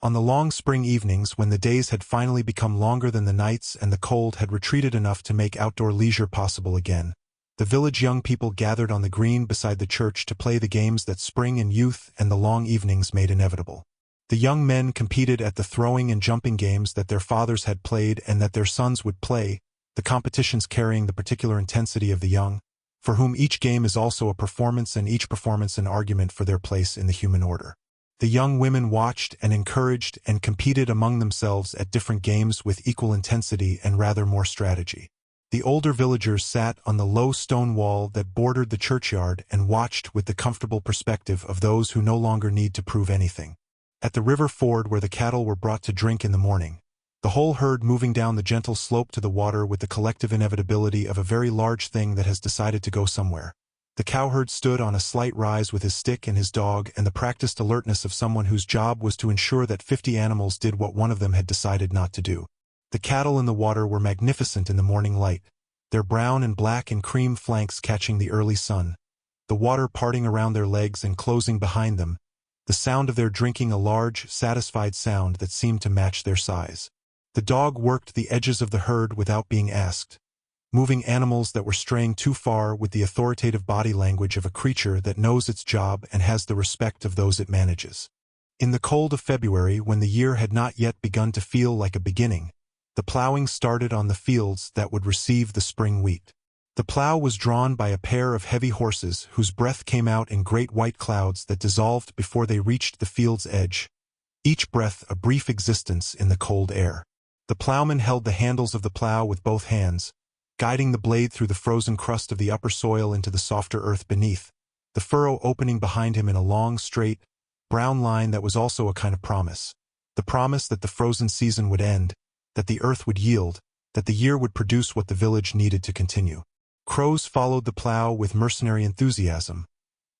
On the long spring evenings when the days had finally become longer than the nights and the cold had retreated enough to make outdoor leisure possible again, the village young people gathered on the green beside the church to play the games that spring and youth and the long evenings made inevitable. The young men competed at the throwing and jumping games that their fathers had played and that their sons would play, the competitions carrying the particular intensity of the young, for whom each game is also a performance and each performance an argument for their place in the human order. The young women watched and encouraged and competed among themselves at different games with equal intensity and rather more strategy. The older villagers sat on the low stone wall that bordered the churchyard and watched with the comfortable perspective of those who no longer need to prove anything. At the river ford where the cattle were brought to drink in the morning, the whole herd moving down the gentle slope to the water with the collective inevitability of a very large thing that has decided to go somewhere. The cowherd stood on a slight rise with his stick and his dog and the practiced alertness of someone whose job was to ensure that 50 animals did what one of them had decided not to do. The cattle in the water were magnificent in the morning light, their brown and black and cream flanks catching the early sun, the water parting around their legs and closing behind them, the sound of their drinking a large, satisfied sound that seemed to match their size. The dog worked the edges of the herd without being asked, moving animals that were straying too far with the authoritative body language of a creature that knows its job and has the respect of those it manages. In the cold of February, when the year had not yet begun to feel like a beginning, the plowing started on the fields that would receive the spring wheat. The plow was drawn by a pair of heavy horses whose breath came out in great white clouds that dissolved before they reached the field's edge, each breath a brief existence in the cold air. The plowman held the handles of the plow with both hands, guiding the blade through the frozen crust of the upper soil into the softer earth beneath, the furrow opening behind him in a long, straight, brown line that was also a kind of promise. The promise that the frozen season would end, that the earth would yield, that the year would produce what the village needed to continue. Crows followed the plow with mercenary enthusiasm,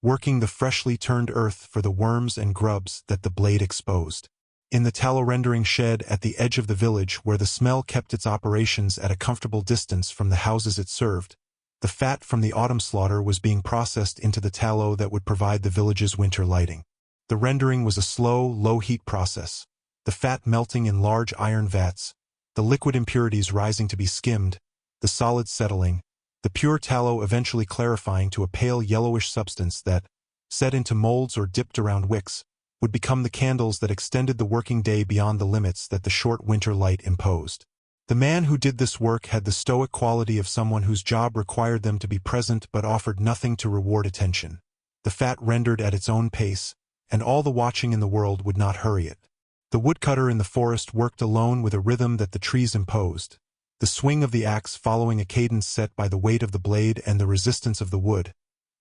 working the freshly turned earth for the worms and grubs that the blade exposed. In the tallow-rendering shed at the edge of the village where the smell kept its operations at a comfortable distance from the houses it served, the fat from the autumn slaughter was being processed into the tallow that would provide the village's winter lighting. The rendering was a slow, low-heat process, the fat melting in large iron vats, the liquid impurities rising to be skimmed, the solids settling, the pure tallow eventually clarifying to a pale yellowish substance that, set into molds or dipped around wicks, would become the candles that extended the working day beyond the limits that the short winter light imposed. The man who did this work had the stoic quality of someone whose job required them to be present but offered nothing to reward attention. The fat rendered at its own pace, and all the watching in the world would not hurry it. The woodcutter in the forest worked alone with a rhythm that the trees imposed, the swing of the axe following a cadence set by the weight of the blade and the resistance of the wood,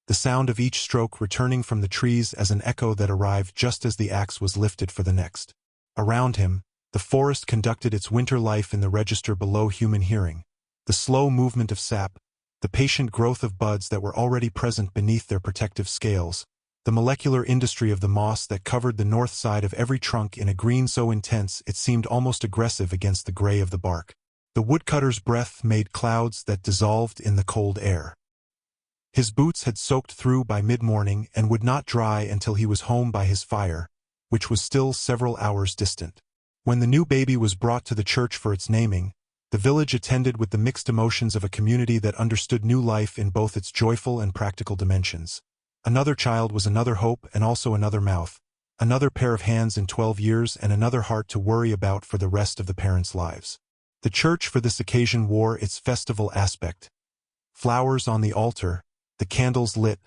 the sound of each stroke returning from the trees as an echo that arrived just as the axe was lifted for the next. Around him, the forest conducted its winter life in the register below human hearing, the slow movement of sap, the patient growth of buds that were already present beneath their protective scales, the molecular industry of the moss that covered the north side of every trunk in a green so intense it seemed almost aggressive against the gray of the bark. The woodcutter's breath made clouds that dissolved in the cold air. His boots had soaked through by mid-morning and would not dry until he was home by his fire, which was still several hours distant. When the new baby was brought to the church for its naming, the village attended with the mixed emotions of a community that understood new life in both its joyful and practical dimensions. Another child was another hope and also another mouth, another pair of hands in 12 years and another heart to worry about for the rest of the parents' lives. The church for this occasion wore its festival aspect. Flowers on the altar, the candles lit,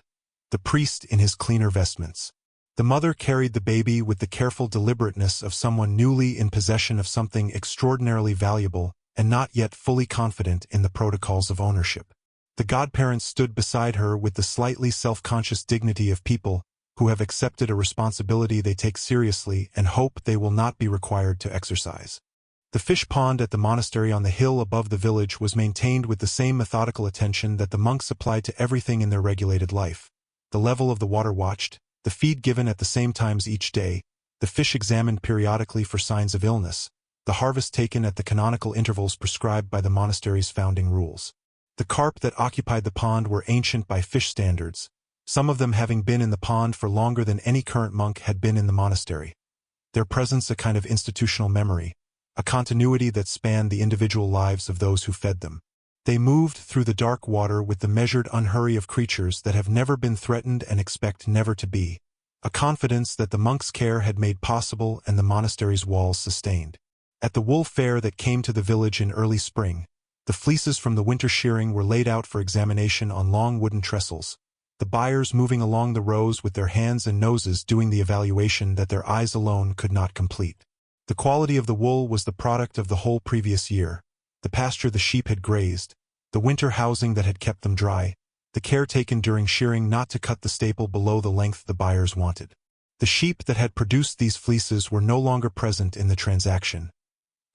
the priest in his cleaner vestments. The mother carried the baby with the careful deliberateness of someone newly in possession of something extraordinarily valuable and not yet fully confident in the protocols of ownership. The godparents stood beside her with the slightly self-conscious dignity of people who have accepted a responsibility they take seriously and hope they will not be required to exercise. The fish pond at the monastery on the hill above the village was maintained with the same methodical attention that the monks applied to everything in their regulated life. The level of the water watched, the feed given at the same times each day, the fish examined periodically for signs of illness, the harvest taken at the canonical intervals prescribed by the monastery's founding rules. The carp that occupied the pond were ancient by fish standards, some of them having been in the pond for longer than any current monk had been in the monastery. Their presence a kind of institutional memory, a continuity that spanned the individual lives of those who fed them. They moved through the dark water with the measured unhurry of creatures that have never been threatened and expect never to be, a confidence that the monks' care had made possible and the monastery's walls sustained. At the wool fair that came to the village in early spring, the fleeces from the winter shearing were laid out for examination on long wooden trestles, the buyers moving along the rows with their hands and noses doing the evaluation that their eyes alone could not complete. The quality of the wool was the product of the whole previous year, the pasture the sheep had grazed, the winter housing that had kept them dry, the care taken during shearing not to cut the staple below the length the buyers wanted. The sheep that had produced these fleeces were no longer present in the transaction,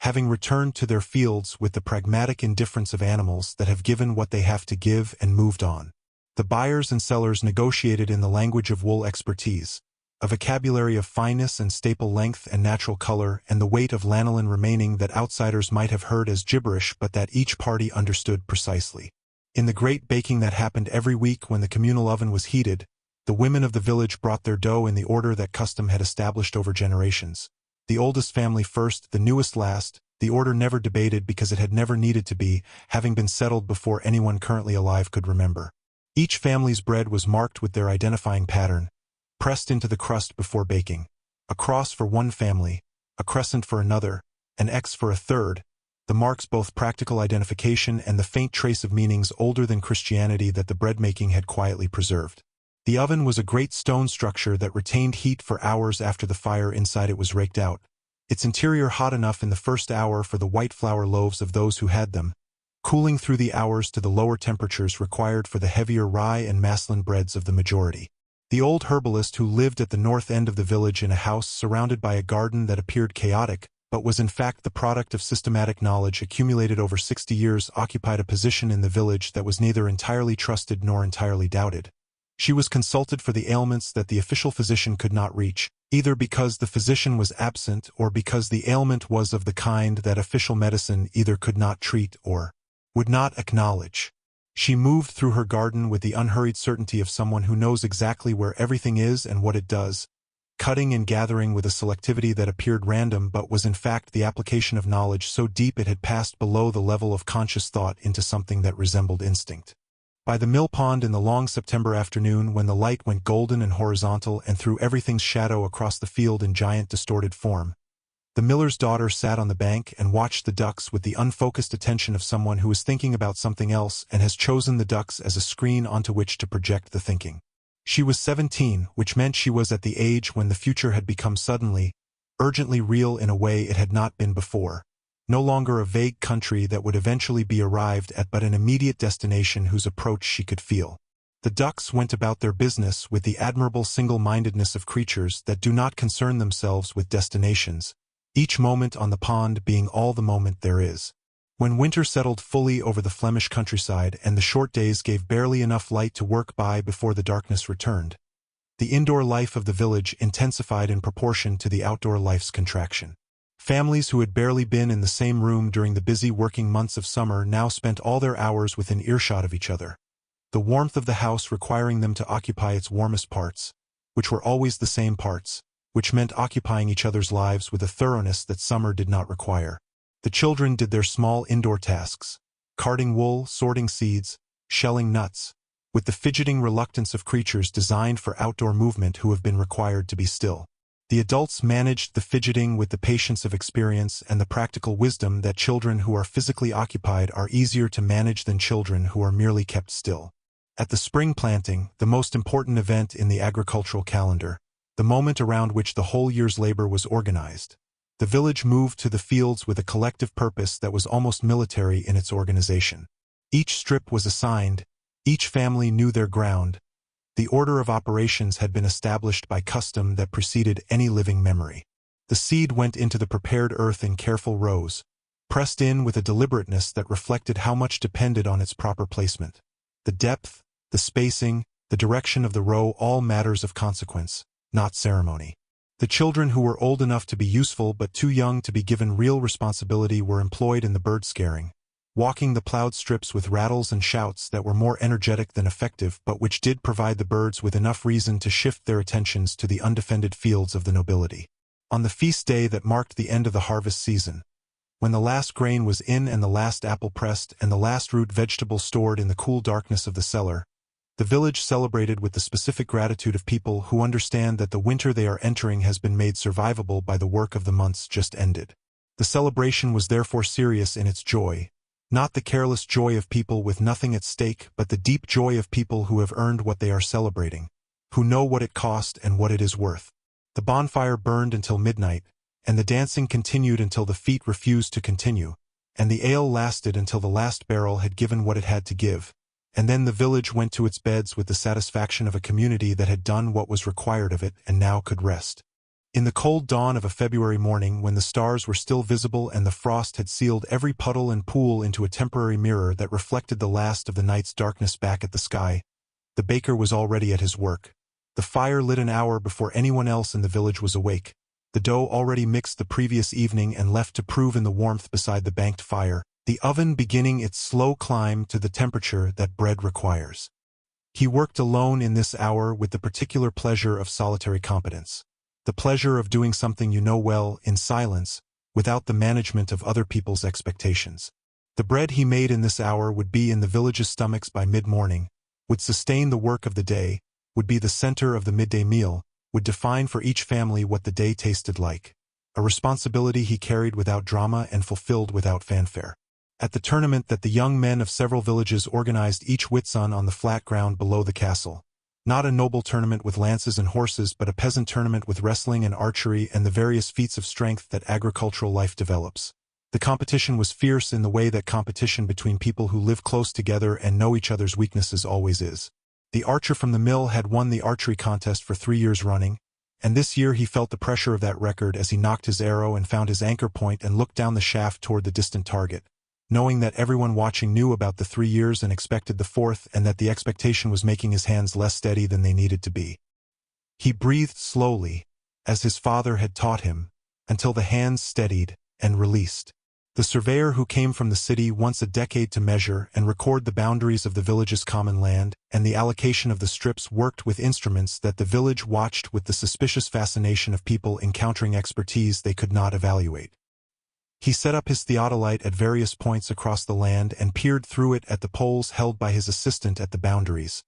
having returned to their fields with the pragmatic indifference of animals that have given what they have to give and moved on. The buyers and sellers negotiated in the language of wool expertise, a vocabulary of fineness and staple length and natural color and the weight of lanolin remaining that outsiders might have heard as gibberish but that each party understood precisely. In the great baking that happened every week when the communal oven was heated, the women of the village brought their dough in the order that custom had established over generations. The oldest family first, the newest last, the order never debated because it had never needed to be, having been settled before anyone currently alive could remember. Each family's bread was marked with their identifying pattern, pressed into the crust before baking. A cross for one family, a crescent for another, an X for a third, the marks both practical identification and the faint trace of meanings older than Christianity that the bread-making had quietly preserved. The oven was a great stone structure that retained heat for hours after the fire inside it was raked out, its interior hot enough in the first hour for the white flour loaves of those who had them, cooling through the hours to the lower temperatures required for the heavier rye and maslin breads of the majority. The old herbalist who lived at the north end of the village in a house surrounded by a garden that appeared chaotic, but was in fact the product of systematic knowledge accumulated over 60 years, occupied a position in the village that was neither entirely trusted nor entirely doubted. She was consulted for the ailments that the official physician could not reach, either because the physician was absent or because the ailment was of the kind that official medicine either could not treat or would not acknowledge. She moved through her garden with the unhurried certainty of someone who knows exactly where everything is and what it does, cutting and gathering with a selectivity that appeared random but was in fact the application of knowledge so deep it had passed below the level of conscious thought into something that resembled instinct. By the mill pond in the long September afternoon, when the light went golden and horizontal and threw everything's shadow across the field in giant distorted form, the miller's daughter sat on the bank and watched the ducks with the unfocused attention of someone who is thinking about something else and has chosen the ducks as a screen onto which to project the thinking. She was 17, which meant she was at the age when the future had become suddenly, urgently real in a way it had not been before. No longer a vague country that would eventually be arrived at, but an immediate destination whose approach she could feel. The ducks went about their business with the admirable single-mindedness of creatures that do not concern themselves with destinations, each moment on the pond being all the moment there is. When winter settled fully over the Flemish countryside and the short days gave barely enough light to work by before the darkness returned, the indoor life of the village intensified in proportion to the outdoor life's contraction. Families who had barely been in the same room during the busy working months of summer now spent all their hours within earshot of each other, the warmth of the house requiring them to occupy its warmest parts, which were always the same parts, which meant occupying each other's lives with a thoroughness that summer did not require. The children did their small indoor tasks, carding wool, sorting seeds, shelling nuts, with the fidgeting reluctance of creatures designed for outdoor movement who have been required to be still. The adults managed the fidgeting with the patience of experience and the practical wisdom that children who are physically occupied are easier to manage than children who are merely kept still. At the spring planting, the most important event in the agricultural calendar, the moment around which the whole year's labor was organized, the village moved to the fields with a collective purpose that was almost military in its organization. Each strip was assigned, each family knew their ground. The order of operations had been established by custom that preceded any living memory. The seed went into the prepared earth in careful rows, pressed in with a deliberateness that reflected how much depended on its proper placement. The depth, the spacing, the direction of the row, all matters of consequence, not ceremony. The children who were old enough to be useful but too young to be given real responsibility were employed in the bird scaring, walking the plowed strips with rattles and shouts that were more energetic than effective but which did provide the birds with enough reason to shift their attentions to the undefended fields of the nobility. On the feast day that marked the end of the harvest season, when the last grain was in and the last apple pressed and the last root vegetable stored in the cool darkness of the cellar, the village celebrated with the specific gratitude of people who understand that the winter they are entering has been made survivable by the work of the months just ended. The celebration was therefore serious in its joy, not the careless joy of people with nothing at stake, but the deep joy of people who have earned what they are celebrating, who know what it cost and what it is worth. The bonfire burned until midnight, and the dancing continued until the feet refused to continue, and the ale lasted until the last barrel had given what it had to give, and then the village went to its beds with the satisfaction of a community that had done what was required of it and now could rest. In the cold dawn of a February morning, when the stars were still visible and the frost had sealed every puddle and pool into a temporary mirror that reflected the last of the night's darkness back at the sky, the baker was already at his work. The fire lit an hour before anyone else in the village was awake, the dough already mixed the previous evening and left to prove in the warmth beside the banked fire, the oven beginning its slow climb to the temperature that bread requires. He worked alone in this hour with the particular pleasure of solitary competence, the pleasure of doing something you know well, in silence, without the management of other people's expectations. The bread he made in this hour would be in the village's stomachs by mid-morning, would sustain the work of the day, would be the center of the midday meal, would define for each family what the day tasted like, a responsibility he carried without drama and fulfilled without fanfare. At the tournament that the young men of several villages organized each Whitsun on the flat ground below the castle, not a noble tournament with lances and horses but a peasant tournament with wrestling and archery and the various feats of strength that agricultural life develops. The competition was fierce in the way that competition between people who live close together and know each other's weaknesses always is. The archer from the mill had won the archery contest for 3 years running, and this year he felt the pressure of that record as he knocked his arrow and found his anchor point and looked down the shaft toward the distant target, knowing that everyone watching knew about the 3 years and expected the 4th, and that the expectation was making his hands less steady than they needed to be. He breathed slowly, as his father had taught him, until the hands steadied and released. The surveyor who came from the city once a decade to measure and record the boundaries of the village's common land and the allocation of the strips worked with instruments that the village watched with the suspicious fascination of people encountering expertise they could not evaluate. He set up his theodolite at various points across the land and peered through it at the poles held by his assistant at the boundaries,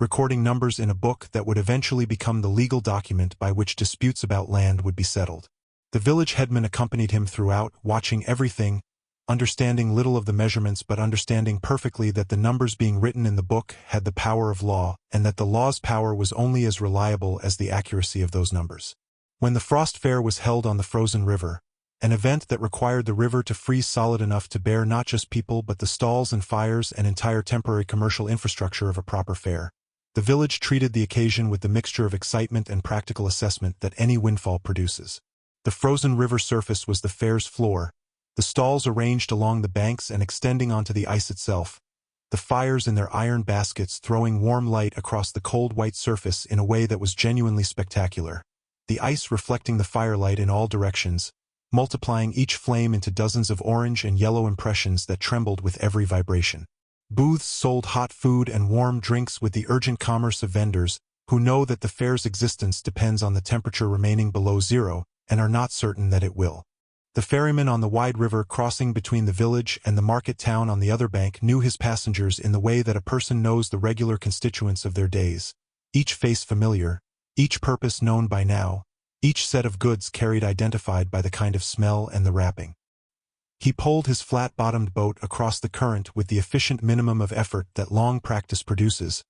recording numbers in a book that would eventually become the legal document by which disputes about land would be settled. The village headman accompanied him throughout, watching everything, understanding little of the measurements but understanding perfectly that the numbers being written in the book had the power of law and that the law's power was only as reliable as the accuracy of those numbers. When the Frost Fair was held on the frozen river, an event that required the river to freeze solid enough to bear not just people but the stalls and fires and entire temporary commercial infrastructure of a proper fair, the village treated the occasion with the mixture of excitement and practical assessment that any windfall produces. The frozen river surface was the fair's floor, the stalls arranged along the banks and extending onto the ice itself, the fires in their iron baskets throwing warm light across the cold white surface in a way that was genuinely spectacular, the ice reflecting the firelight in all directions, multiplying each flame into dozens of orange and yellow impressions that trembled with every vibration. Booths sold hot food and warm drinks with the urgent commerce of vendors who know that the fair's existence depends on the temperature remaining below zero, and are not certain that it will. The ferryman on the wide river crossing between the village and the market town on the other bank knew his passengers in the way that a person knows the regular constituents of their days, each face familiar, each purpose known by now, each set of goods carried identified by the kind of smell and the wrapping. He poled his flat-bottomed boat across the current with the efficient minimum of effort that long practice produces,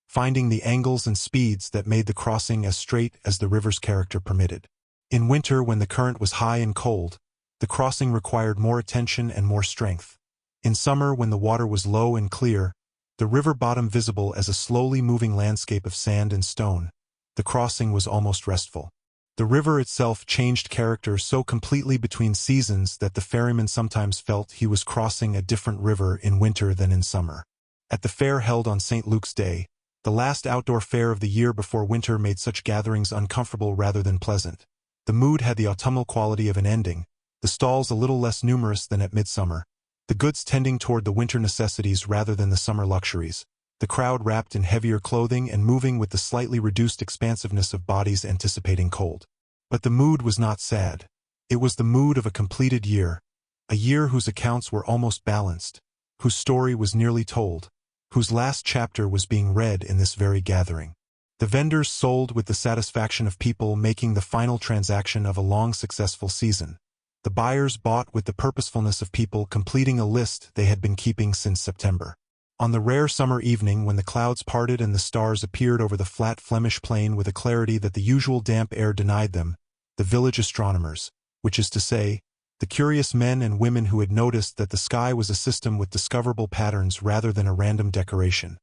finding the angles and speeds that made the crossing as straight as the river's character permitted. In winter, when the current was high and cold, the crossing required more attention and more strength. In summer, when the water was low and clear, the river bottom visible as a slowly moving landscape of sand and stone, the crossing was almost restful. The river itself changed character so completely between seasons that the ferryman sometimes felt he was crossing a different river in winter than in summer. At the fair held on St. Luke's Day, the last outdoor fair of the year before winter made such gatherings uncomfortable rather than pleasant. The mood had the autumnal quality of an ending, the stalls a little less numerous than at midsummer, the goods tending toward the winter necessities rather than the summer luxuries, the crowd wrapped in heavier clothing and moving with the slightly reduced expansiveness of bodies anticipating cold. But the mood was not sad. It was the mood of a completed year, a year whose accounts were almost balanced, whose story was nearly told, whose last chapter was being read in this very gathering. The vendors sold with the satisfaction of people making the final transaction of a long successful season. The buyers bought with the purposefulness of people completing a list they had been keeping since September. On the rare summer evening when the clouds parted and the stars appeared over the flat Flemish plain with a clarity that the usual damp air denied them, the village astronomers, which is to say, the curious men and women who had noticed that the sky was a system with discoverable patterns rather than a random decoration,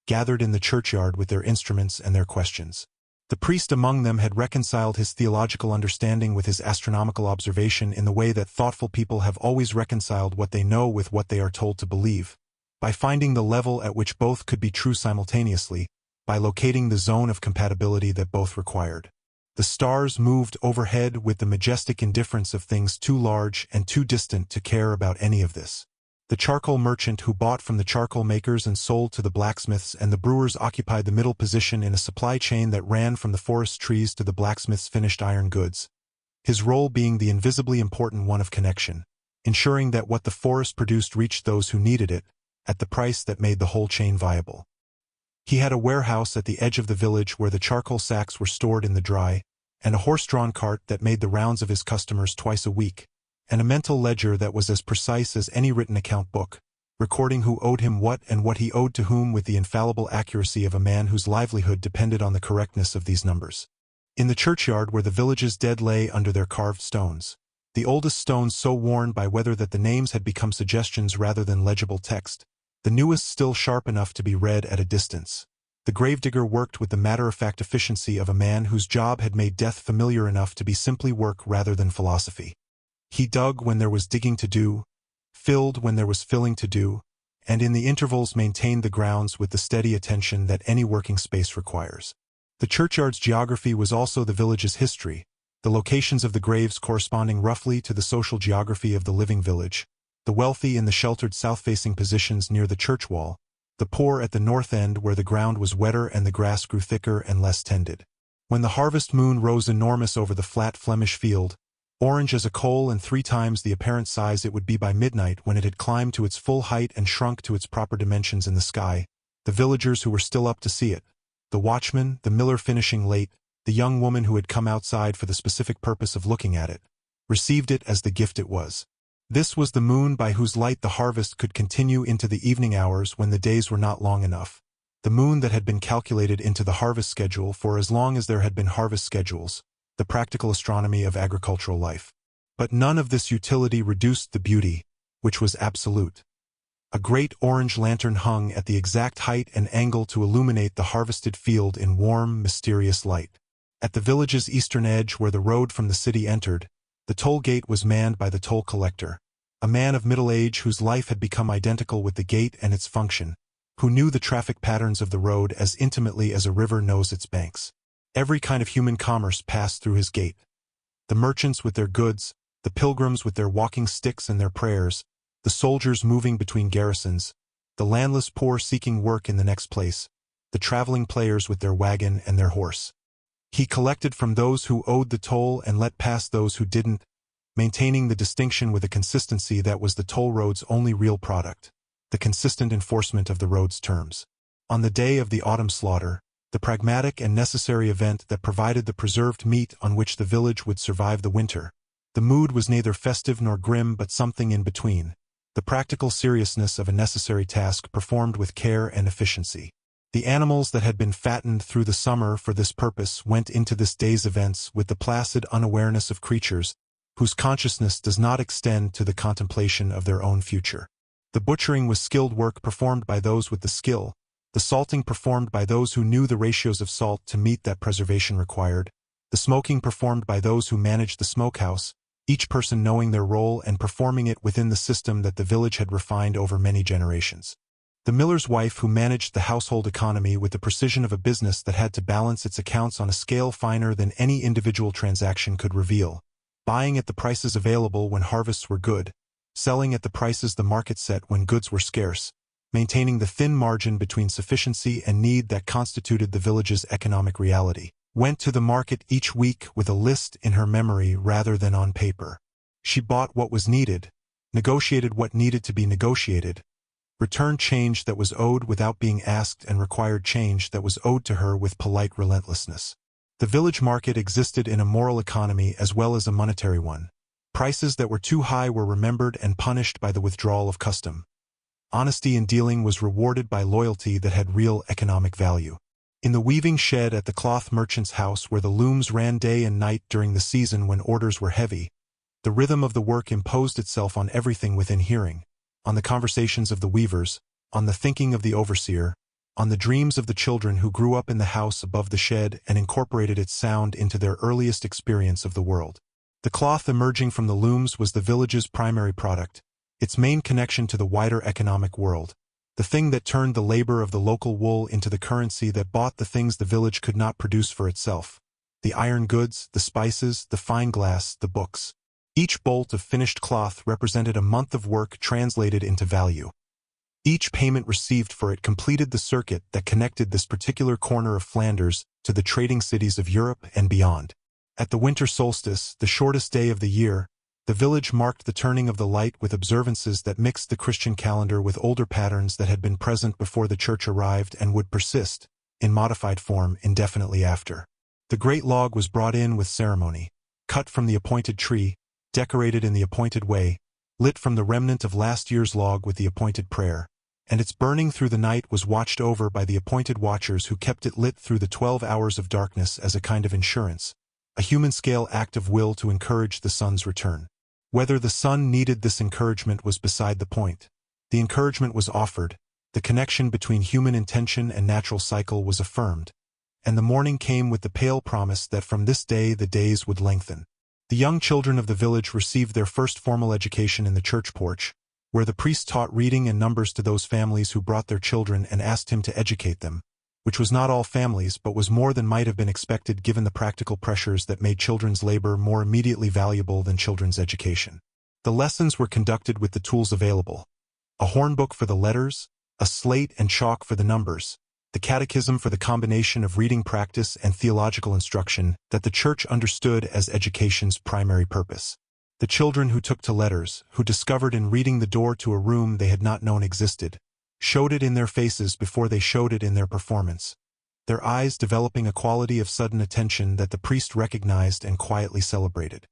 gathered in the churchyard with their instruments and their questions. The priest among them had reconciled his theological understanding with his astronomical observation in the way that thoughtful people have always reconciled what they know with what they are told to believe, by finding the level at which both could be true simultaneously, by locating the zone of compatibility that both required. The stars moved overhead with the majestic indifference of things too large and too distant to care about any of this. The charcoal merchant who bought from the charcoal makers and sold to the blacksmiths and the brewers occupied the middle position in a supply chain that ran from the forest trees to the blacksmith's finished iron goods, his role being the invisibly important one of connection, ensuring that what the forest produced reached those who needed it, at the price that made the whole chain viable. He had a warehouse at the edge of the village where the charcoal sacks were stored in the dry, and a horse-drawn cart that made the rounds of his customers twice a week, and a mental ledger that was as precise as any written account book, recording who owed him what and what he owed to whom with the infallible accuracy of a man whose livelihood depended on the correctness of these numbers. In the churchyard where the village's dead lay under their carved stones, the oldest stones so worn by weather that the names had become suggestions rather than legible text, the newest still sharp enough to be read at a distance, The gravedigger worked with the matter-of-fact efficiency of a man whose job had made death familiar enough to be simply work rather than philosophy. He dug when there was digging to do, filled when there was filling to do, and in the intervals maintained the grounds with the steady attention that any working space requires. The churchyard's geography was also the village's history, the locations of the graves corresponding roughly to the social geography of the living village, the wealthy in the sheltered south-facing positions near the church wall, the poor at the north end where the ground was wetter and the grass grew thicker and less tended. When the harvest moon rose enormous over the flat Flemish field, orange as a coal and 3 times the apparent size it would be by midnight when it had climbed to its full height and shrunk to its proper dimensions in the sky, the villagers who were still up to see it, the watchman, the miller finishing late, the young woman who had come outside for the specific purpose of looking at it, received it as the gift it was. This was the moon by whose light the harvest could continue into the evening hours when the days were not long enough, the moon that had been calculated into the harvest schedule for as long as there had been harvest schedules, the practical astronomy of agricultural life. But none of this utility reduced the beauty, which was absolute. A great orange lantern hung at the exact height and angle to illuminate the harvested field in warm, mysterious light. At the village's eastern edge where the road from the city entered, the toll gate was manned by the toll collector, a man of middle age whose life had become identical with the gate and its function, who knew the traffic patterns of the road as intimately as a river knows its banks. Every kind of human commerce passed through his gate. The merchants with their goods, the pilgrims with their walking sticks and their prayers, the soldiers moving between garrisons, the landless poor seeking work in the next place, the traveling players with their wagon and their horse. He collected from those who owed the toll and let pass those who didn't, maintaining the distinction with a consistency that was the toll road's only real product, the consistent enforcement of the road's terms. On the day of the autumn slaughter, the pragmatic and necessary event that provided the preserved meat on which the village would survive the winter, the mood was neither festive nor grim but something in between, the practical seriousness of a necessary task performed with care and efficiency. The animals that had been fattened through the summer for this purpose went into this day's events with the placid unawareness of creatures whose consciousness does not extend to the contemplation of their own future. The butchering was skilled work performed by those with the skill, the salting performed by those who knew the ratios of salt to meet that preservation required, the smoking performed by those who managed the smokehouse, each person knowing their role and performing it within the system that the village had refined over many generations. The miller's wife who managed the household economy with the precision of a business that had to balance its accounts on a scale finer than any individual transaction could reveal, buying at the prices available when harvests were good, selling at the prices the market set when goods were scarce, maintaining the thin margin between sufficiency and need that constituted the village's economic reality, went to the market each week with a list in her memory rather than on paper. She bought what was needed, negotiated what needed to be negotiated, returned change that was owed without being asked and required change that was owed to her with polite relentlessness. The village market existed in a moral economy as well as a monetary one. Prices that were too high were remembered and punished by the withdrawal of custom. Honesty in dealing was rewarded by loyalty that had real economic value. In the weaving shed at the cloth merchant's house where the looms ran day and night during the season when orders were heavy, the rhythm of the work imposed itself on everything within hearing, on the conversations of the weavers, on the thinking of the overseer, on the dreams of the children who grew up in the house above the shed and incorporated its sound into their earliest experience of the world. The cloth emerging from the looms was the village's primary product, its main connection to the wider economic world, the thing that turned the labor of the local wool into the currency that bought the things the village could not produce for itself, the iron goods, the spices, the fine glass, the books. Each bolt of finished cloth represented a month of work translated into value. Each payment received for it completed the circuit that connected this particular corner of Flanders to the trading cities of Europe and beyond. At the winter solstice, the shortest day of the year, the village marked the turning of the light with observances that mixed the Christian calendar with older patterns that had been present before the church arrived and would persist, in modified form, indefinitely after. The great log was brought in with ceremony, cut from the appointed tree, decorated in the appointed way, lit from the remnant of last year's log with the appointed prayer, and its burning through the night was watched over by the appointed watchers who kept it lit through the 12 hours of darkness as a kind of insurance, a human-scale act of will to encourage the sun's return. Whether the sun needed this encouragement was beside the point. The encouragement was offered, the connection between human intention and natural cycle was affirmed, and the morning came with the pale promise that from this day the days would lengthen. The young children of the village received their first formal education in the church porch, where the priest taught reading and numbers to those families who brought their children and asked him to educate them, which was not all families but was more than might have been expected given the practical pressures that made children's labor more immediately valuable than children's education. The lessons were conducted with the tools available: a hornbook for the letters, a slate and chalk for the numbers, the catechism for the combination of reading practice and theological instruction that the church understood as education's primary purpose. The children who took to letters, who discovered in reading the door to a room they had not known existed, showed it in their faces before they showed it in their performance, their eyes developing a quality of sudden attention that the priest recognized and quietly celebrated.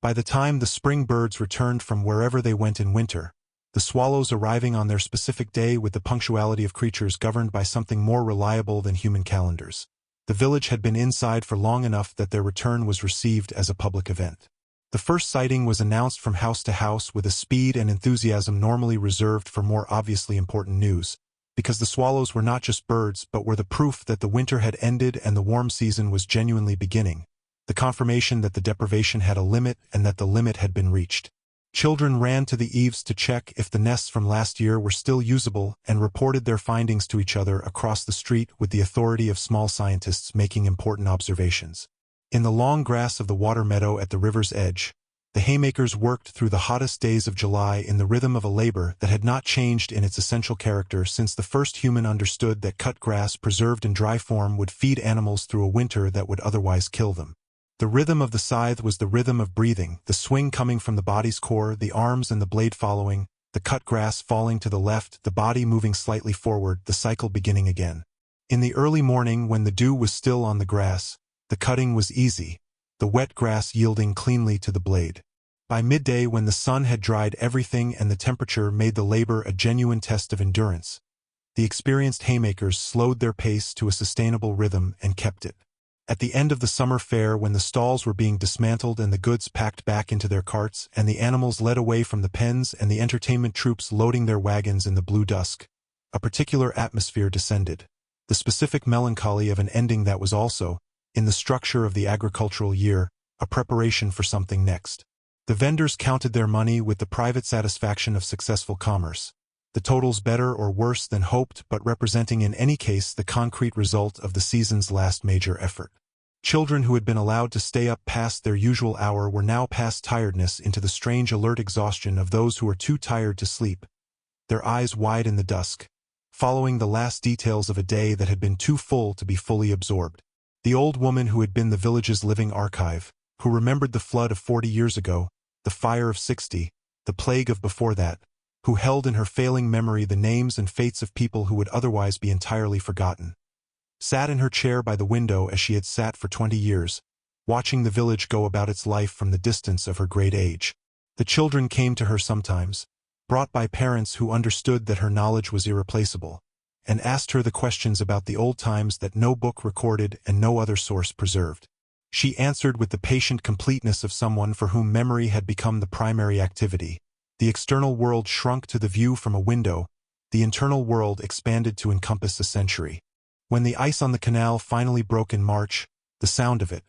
By the time the spring birds returned from wherever they went in winter, the swallows arriving on their specific day with the punctuality of creatures governed by something more reliable than human calendars, the village had been inside for long enough that their return was received as a public event. The first sighting was announced from house to house with a speed and enthusiasm normally reserved for more obviously important news, because the swallows were not just birds but were the proof that the winter had ended and the warm season was genuinely beginning, the confirmation that the deprivation had a limit and that the limit had been reached. Children ran to the eaves to check if the nests from last year were still usable and reported their findings to each other across the street with the authority of small scientists making important observations. In the long grass of the water meadow at the river's edge, the haymakers worked through the hottest days of July in the rhythm of a labor that had not changed in its essential character since the first human understood that cut grass preserved in dry form would feed animals through a winter that would otherwise kill them. The rhythm of the scythe was the rhythm of breathing, the swing coming from the body's core, the arms and the blade following, the cut grass falling to the left, the body moving slightly forward, the cycle beginning again. In the early morning when the dew was still on the grass, the cutting was easy, the wet grass yielding cleanly to the blade. By midday when the sun had dried everything and the temperature made the labor a genuine test of endurance, the experienced haymakers slowed their pace to a sustainable rhythm and kept it. At the end of the summer fair when the stalls were being dismantled and the goods packed back into their carts and the animals led away from the pens and the entertainment troops loading their wagons in the blue dusk, a particular atmosphere descended, the specific melancholy of an ending that was also, in the structure of the agricultural year, a preparation for something next. The vendors counted their money with the private satisfaction of successful commerce, the totals better or worse than hoped but representing in any case the concrete result of the season's last major effort. Children who had been allowed to stay up past their usual hour were now past tiredness into the strange alert exhaustion of those who were too tired to sleep, their eyes wide in the dusk, following the last details of a day that had been too full to be fully absorbed. The old woman who had been the village's living archive, who remembered the flood of 40 years ago, the fire of 60, the plague of before that, who held in her failing memory the names and fates of people who would otherwise be entirely forgotten, sat in her chair by the window as she had sat for 20 years, watching the village go about its life from the distance of her great age. The children came to her sometimes, brought by parents who understood that her knowledge was irreplaceable, and asked her the questions about the old times that no book recorded and no other source preserved. She answered with the patient completeness of someone for whom memory had become the primary activity. The external world shrunk to the view from a window, the internal world expanded to encompass a century. When the ice on the canal finally broke in March, the sound of it,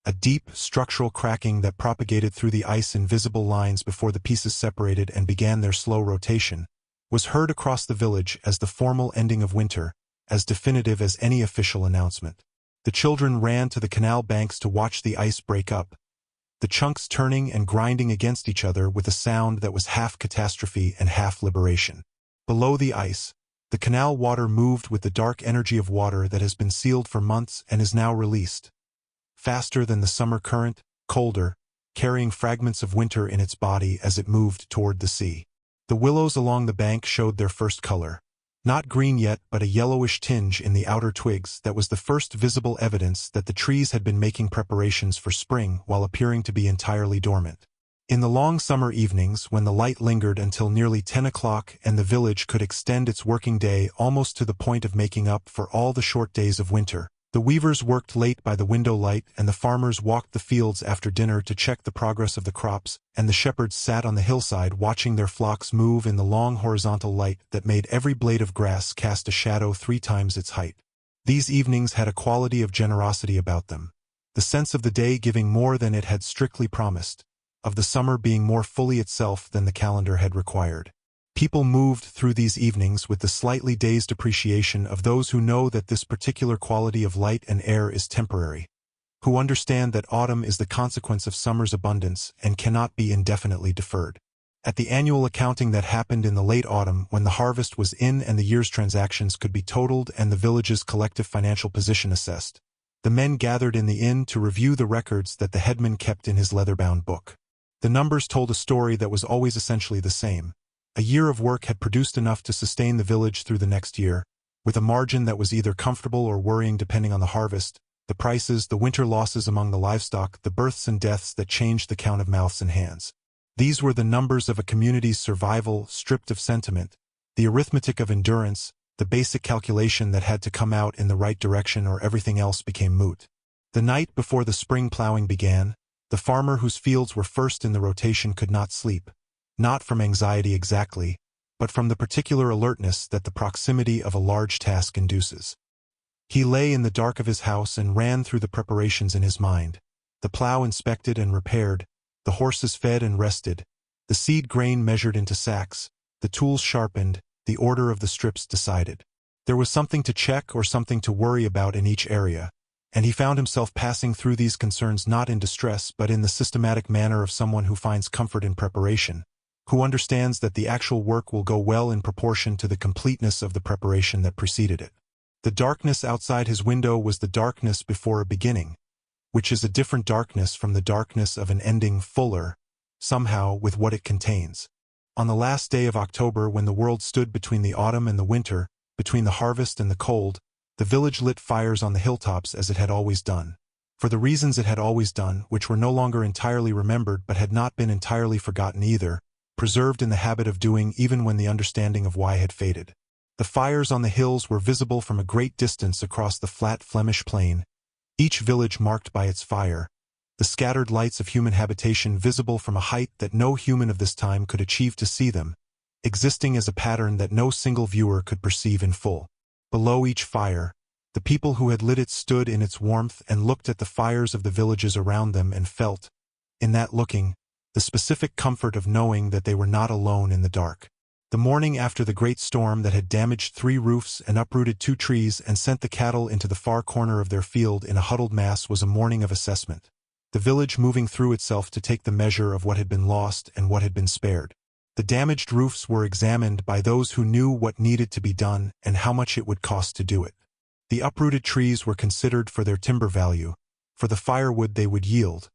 a deep, structural cracking that propagated through the ice in visible lines before the pieces separated and began their slow rotation, was heard across the village as the formal ending of winter, as definitive as any official announcement. The children ran to the canal banks to watch the ice break up, the chunks turning and grinding against each other with a sound that was half catastrophe and half liberation. Below the ice, the canal water moved with the dark energy of water that has been sealed for months and is now released. Faster than the summer current, colder, carrying fragments of winter in its body as it moved toward the sea. The willows along the bank showed their first color. Not green yet, but a yellowish tinge in the outer twigs that was the first visible evidence that the trees had been making preparations for spring while appearing to be entirely dormant. In the long summer evenings, when the light lingered until nearly 10 o'clock and the village could extend its working day almost to the point of making up for all the short days of winter, The weavers worked late by the window light, and the farmers walked the fields after dinner to check the progress of the crops, and the shepherds sat on the hillside watching their flocks move in the long horizontal light that made every blade of grass cast a shadow 3 times its height. These evenings had a quality of generosity about them, the sense of the day giving more than it had strictly promised, of the summer being more fully itself than the calendar had required. People moved through these evenings with the slightly dazed appreciation of those who know that this particular quality of light and air is temporary, who understand that autumn is the consequence of summer's abundance and cannot be indefinitely deferred. At the annual accounting that happened in the late autumn, when the harvest was in and the year's transactions could be totaled and the village's collective financial position assessed, the men gathered in the inn to review the records that the headman kept in his leather-bound book. The numbers told a story that was always essentially the same. A year of work had produced enough to sustain the village through the next year, with a margin that was either comfortable or worrying depending on the harvest, the prices, the winter losses among the livestock, the births and deaths that changed the count of mouths and hands. These were the numbers of a community's survival, stripped of sentiment, the arithmetic of endurance, the basic calculation that had to come out in the right direction or everything else became moot. The night before the spring plowing began, the farmer whose fields were first in the rotation could not sleep. Not from anxiety exactly, but from the particular alertness that the proximity of a large task induces. He lay in the dark of his house and ran through the preparations in his mind. The plow inspected and repaired, the horses fed and rested, the seed grain measured into sacks, the tools sharpened, the order of the strips decided. There was something to check or something to worry about in each area, and he found himself passing through these concerns not in distress but in the systematic manner of someone who finds comfort in preparation, who understands that the actual work will go well in proportion to the completeness of the preparation that preceded it. The darkness outside his window was the darkness before a beginning, which is a different darkness from the darkness of an ending fuller, somehow, with what it contains. On the last day of October, when the world stood between the autumn and the winter, between the harvest and the cold, the village lit fires on the hilltops as it had always done. For the reasons it had always done, which were no longer entirely remembered but had not been entirely forgotten either, preserved in the habit of doing even when the understanding of why had faded. The fires on the hills were visible from a great distance across the flat Flemish plain, each village marked by its fire, the scattered lights of human habitation visible from a height that no human of this time could achieve to see them, existing as a pattern that no single viewer could perceive in full. Below each fire, the people who had lit it stood in its warmth and looked at the fires of the villages around them and felt, in that looking, the specific comfort of knowing that they were not alone in the dark. The morning after the great storm that had damaged 3 roofs and uprooted 2 trees and sent the cattle into the far corner of their field in a huddled mass was a morning of assessment. The village moving through itself to take the measure of what had been lost and what had been spared. The damaged roofs were examined by those who knew what needed to be done and how much it would cost to do it. The uprooted trees were considered for their timber value, for the firewood they would yield,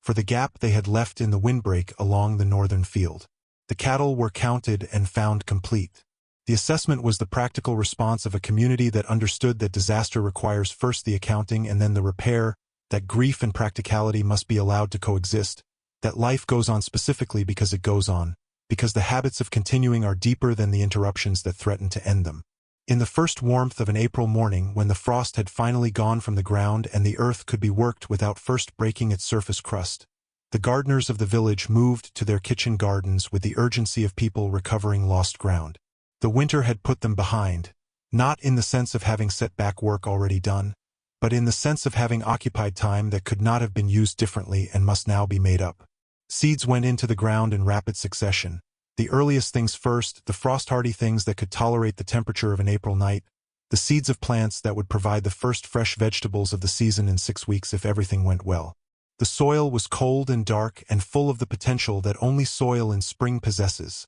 for the gap they had left in the windbreak along the northern field. The cattle were counted and found complete. The assessment was the practical response of a community that understood that disaster requires first the accounting and then the repair, that grief and practicality must be allowed to coexist, that life goes on specifically because it goes on, because the habits of continuing are deeper than the interruptions that threaten to end them. In the first warmth of an April morning, when the frost had finally gone from the ground and the earth could be worked without first breaking its surface crust, the gardeners of the village moved to their kitchen gardens with the urgency of people recovering lost ground. The winter had put them behind, not in the sense of having set back work already done, but in the sense of having occupied time that could not have been used differently and must now be made up. Seeds went into the ground in rapid succession. The earliest things first, the frost-hardy things that could tolerate the temperature of an April night, the seeds of plants that would provide the first fresh vegetables of the season in 6 weeks if everything went well. The soil was cold and dark and full of the potential that only soil in spring possesses.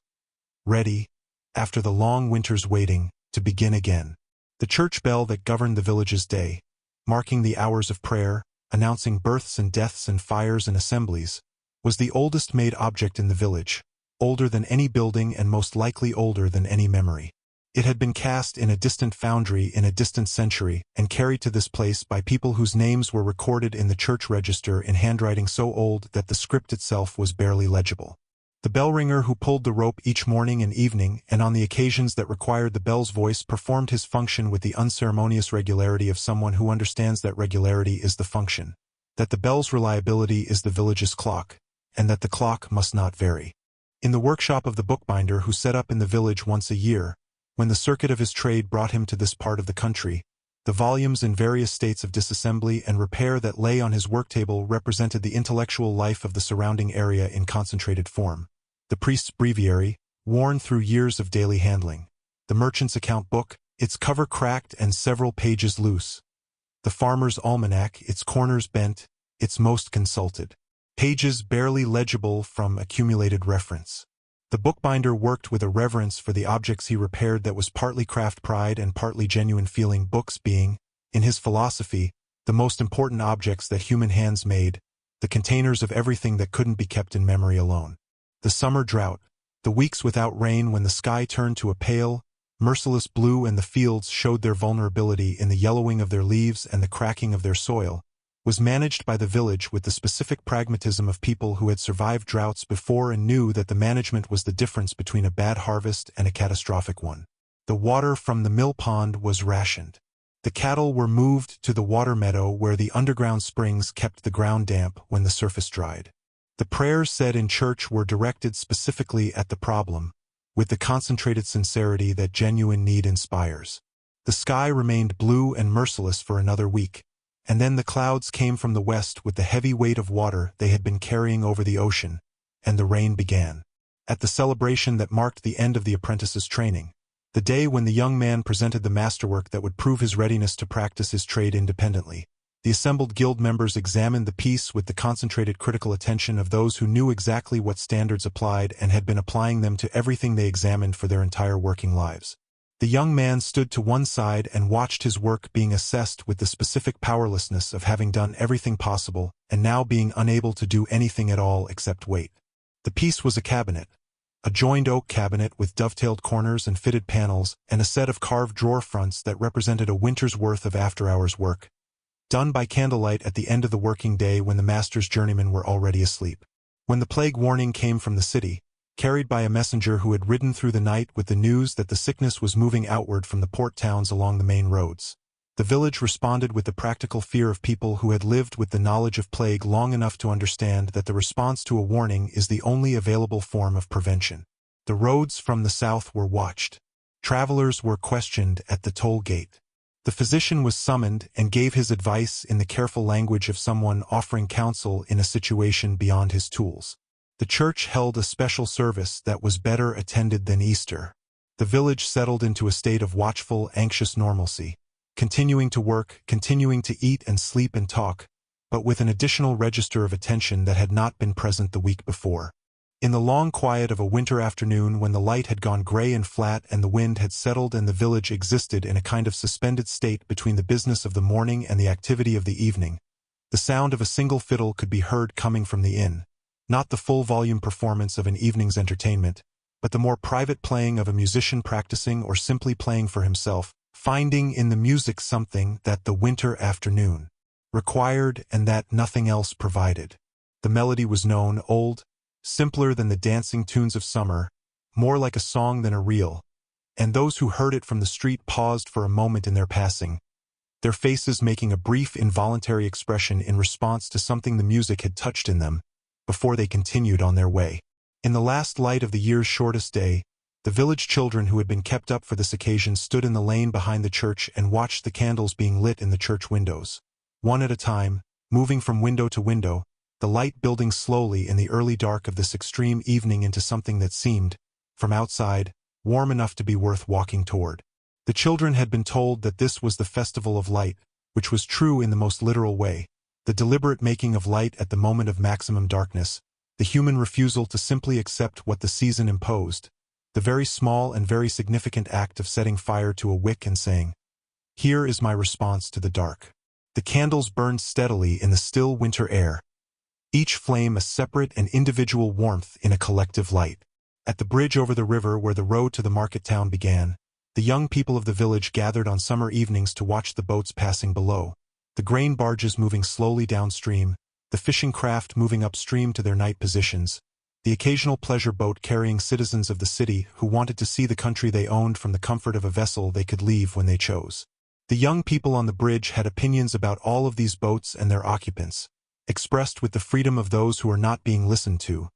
Ready, after the long winter's waiting, to begin again. The church bell that governed the village's day, marking the hours of prayer, announcing births and deaths and fires and assemblies, was the oldest made object in the village, older than any building and most likely older than any memory. It had been cast in a distant foundry in a distant century and carried to this place by people whose names were recorded in the church register in handwriting so old that the script itself was barely legible. The bell-ringer who pulled the rope each morning and evening, and on the occasions that required the bell's voice, performed his function with the unceremonious regularity of someone who understands that regularity is the function, that the bell's reliability is the village's clock, and that the clock must not vary. In the workshop of the bookbinder who set up in the village once a year, when the circuit of his trade brought him to this part of the country, the volumes in various states of disassembly and repair that lay on his worktable represented the intellectual life of the surrounding area in concentrated form. The priest's breviary, worn through years of daily handling. The merchant's account book, its cover cracked and several pages loose. The farmer's almanac, its corners bent, its most consulted. Pages barely legible from accumulated reference. The bookbinder worked with a reverence for the objects he repaired that was partly craft pride and partly genuine feeling, books being, in his philosophy, the most important objects that human hands made, the containers of everything that couldn't be kept in memory alone. The summer drought, the weeks without rain when the sky turned to a pale, merciless blue and the fields showed their vulnerability in the yellowing of their leaves and the cracking of their soil, was managed by the village with the specific pragmatism of people who had survived droughts before and knew that the management was the difference between a bad harvest and a catastrophic one. The water from the mill pond was rationed. The cattle were moved to the water meadow where the underground springs kept the ground damp when the surface dried. The prayers said in church were directed specifically at the problem, with the concentrated sincerity that genuine need inspires. The sky remained blue and merciless for another week, and then the clouds came from the west with the heavy weight of water they had been carrying over the ocean, and the rain began. At the celebration that marked the end of the apprentice's training, the day when the young man presented the masterwork that would prove his readiness to practice his trade independently, the assembled guild members examined the piece with the concentrated critical attention of those who knew exactly what standards applied and had been applying them to everything they examined for their entire working lives. The young man stood to one side and watched his work being assessed with the specific powerlessness of having done everything possible and now being unable to do anything at all except wait. The piece was a cabinet, a joined oak cabinet with dovetailed corners and fitted panels and a set of carved drawer fronts that represented a winter's worth of after-hours work, done by candlelight at the end of the working day when the master's journeymen were already asleep. When the plague warning came from the city, carried by a messenger who had ridden through the night with the news that the sickness was moving outward from the port towns along the main roads, the village responded with the practical fear of people who had lived with the knowledge of plague long enough to understand that the response to a warning is the only available form of prevention. The roads from the south were watched. Travelers were questioned at the toll gate. The physician was summoned and gave his advice in the careful language of someone offering counsel in a situation beyond his tools. The church held a special service that was better attended than Easter. The village settled into a state of watchful, anxious normalcy, continuing to work, continuing to eat and sleep and talk, but with an additional register of attention that had not been present the week before. In the long quiet of a winter afternoon when the light had gone gray and flat and the wind had settled and the village existed in a kind of suspended state between the business of the morning and the activity of the evening, the sound of a single fiddle could be heard coming from the inn, not the full-volume performance of an evening's entertainment, but the more private playing of a musician practicing or simply playing for himself, finding in the music something that the winter afternoon required and that nothing else provided. The melody was known, old, simpler than the dancing tunes of summer, more like a song than a reel, and those who heard it from the street paused for a moment in their passing, their faces making a brief involuntary expression in response to something the music had touched in them, before they continued on their way. In the last light of the year's shortest day, the village children who had been kept up for this occasion stood in the lane behind the church and watched the candles being lit in the church windows. One at a time, moving from window to window, the light building slowly in the early dark of this extreme evening into something that seemed, from outside, warm enough to be worth walking toward. The children had been told that this was the festival of light, which was true in the most literal way, the deliberate making of light at the moment of maximum darkness, the human refusal to simply accept what the season imposed, the very small and very significant act of setting fire to a wick and saying, "Here is my response to the dark." The candles burned steadily in the still winter air, each flame a separate and individual warmth in a collective light. At the bridge over the river where the road to the market town began, the young people of the village gathered on summer evenings to watch the boats passing below, the grain barges moving slowly downstream, the fishing craft moving upstream to their night positions, the occasional pleasure boat carrying citizens of the city who wanted to see the country they owned from the comfort of a vessel they could leave when they chose. The young people on the bridge had opinions about all of these boats and their occupants, expressed with the freedom of those who are not being listened to,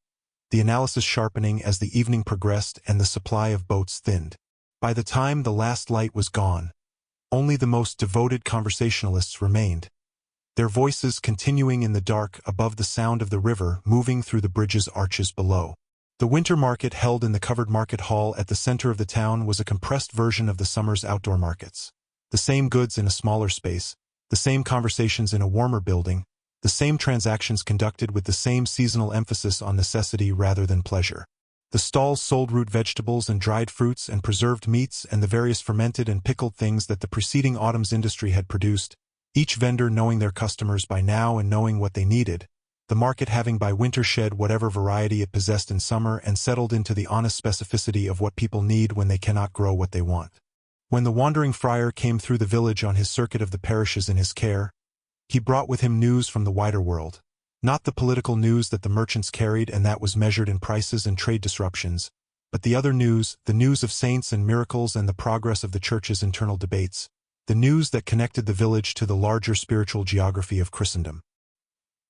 the analysis sharpening as the evening progressed and the supply of boats thinned. By the time the last light was gone, only the most devoted conversationalists remained, their voices continuing in the dark above the sound of the river moving through the bridge's arches below. The winter market held in the covered market hall at the center of the town was a compressed version of the summer's outdoor markets. The same goods in a smaller space, the same conversations in a warmer building, the same transactions conducted with the same seasonal emphasis on necessity rather than pleasure. The stalls sold root vegetables and dried fruits and preserved meats and the various fermented and pickled things that the preceding autumn's industry had produced, each vendor knowing their customers by now and knowing what they needed, the market having by winter shed whatever variety it possessed in summer and settled into the honest specificity of what people need when they cannot grow what they want. When the wandering friar came through the village on his circuit of the parishes in his care, he brought with him news from the wider world. Not the political news that the merchants carried and that was measured in prices and trade disruptions, but the other news, the news of saints and miracles and the progress of the church's internal debates, the news that connected the village to the larger spiritual geography of Christendom.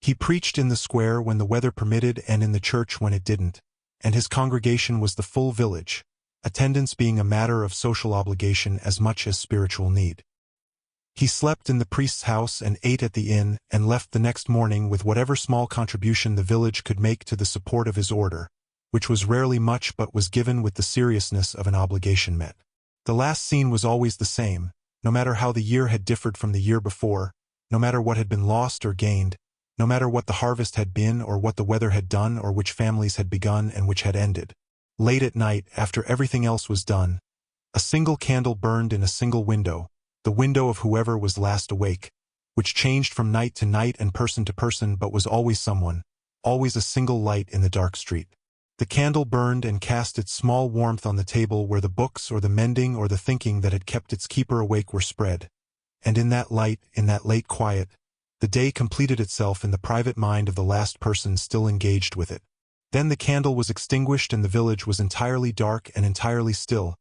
He preached in the square when the weather permitted and in the church when it didn't, and his congregation was the full village, attendance being a matter of social obligation as much as spiritual need. He slept in the priest's house and ate at the inn and left the next morning with whatever small contribution the village could make to the support of his order, which was rarely much but was given with the seriousness of an obligation met. The last scene was always the same, no matter how the year had differed from the year before, no matter what had been lost or gained, no matter what the harvest had been or what the weather had done or which families had begun and which had ended. Late at night, after everything else was done, a single candle burned in a single window, the window of whoever was last awake, which changed from night to night and person to person but was always someone, always a single light in the dark street. The candle burned and cast its small warmth on the table where the books or the mending or the thinking that had kept its keeper awake were spread, and in that light, in that late quiet, the day completed itself in the private mind of the last person still engaged with it. Then the candle was extinguished and the village was entirely dark and entirely still,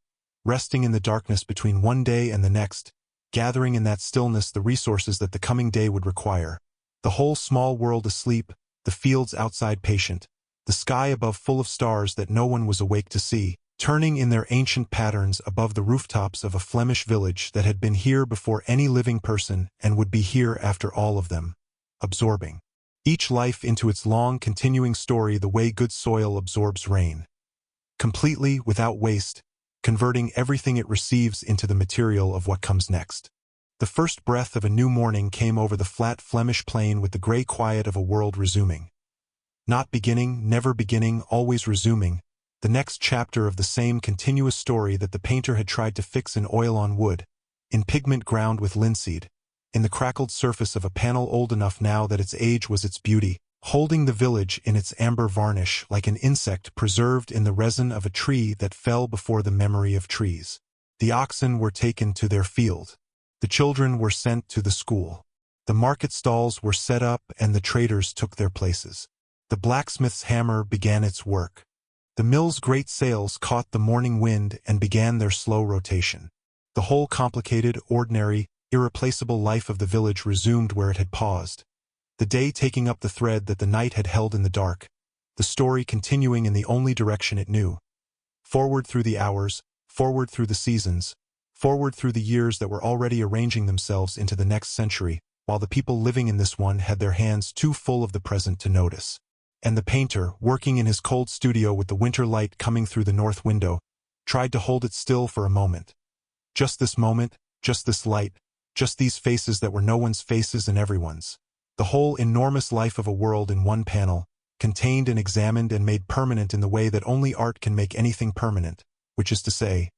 resting in the darkness between one day and the next, gathering in that stillness the resources that the coming day would require, the whole small world asleep, the fields outside patient, the sky above full of stars that no one was awake to see, turning in their ancient patterns above the rooftops of a Flemish village that had been here before any living person and would be here after all of them, absorbing each life into its long continuing story the way good soil absorbs rain, completely without waste, converting everything it receives into the material of what comes next. The first breath of a new morning came over the flat Flemish plain with the gray quiet of a world resuming. Not beginning, never beginning, always resuming, the next chapter of the same continuous story that the painter had tried to fix in oil on wood, in pigment ground with linseed, in the crackled surface of a panel old enough now that its age was its beauty, holding the village in its amber varnish like an insect preserved in the resin of a tree that fell before the memory of trees. The oxen were taken to their field. The children were sent to the school. The market stalls were set up and the traders took their places. The blacksmith's hammer began its work. The mill's great sails caught the morning wind and began their slow rotation. The whole complicated, ordinary, irreplaceable life of the village resumed where it had paused, the day taking up the thread that the night had held in the dark, the story continuing in the only direction it knew. Forward through the hours, forward through the seasons, forward through the years that were already arranging themselves into the next century, while the people living in this one had their hands too full of the present to notice. And the painter, working in his cold studio with the winter light coming through the north window, tried to hold it still for a moment. Just this moment, just this light, just these faces that were no one's faces and everyone's. The whole enormous life of a world in one panel, contained and examined and made permanent in the way that only art can make anything permanent, which is to say,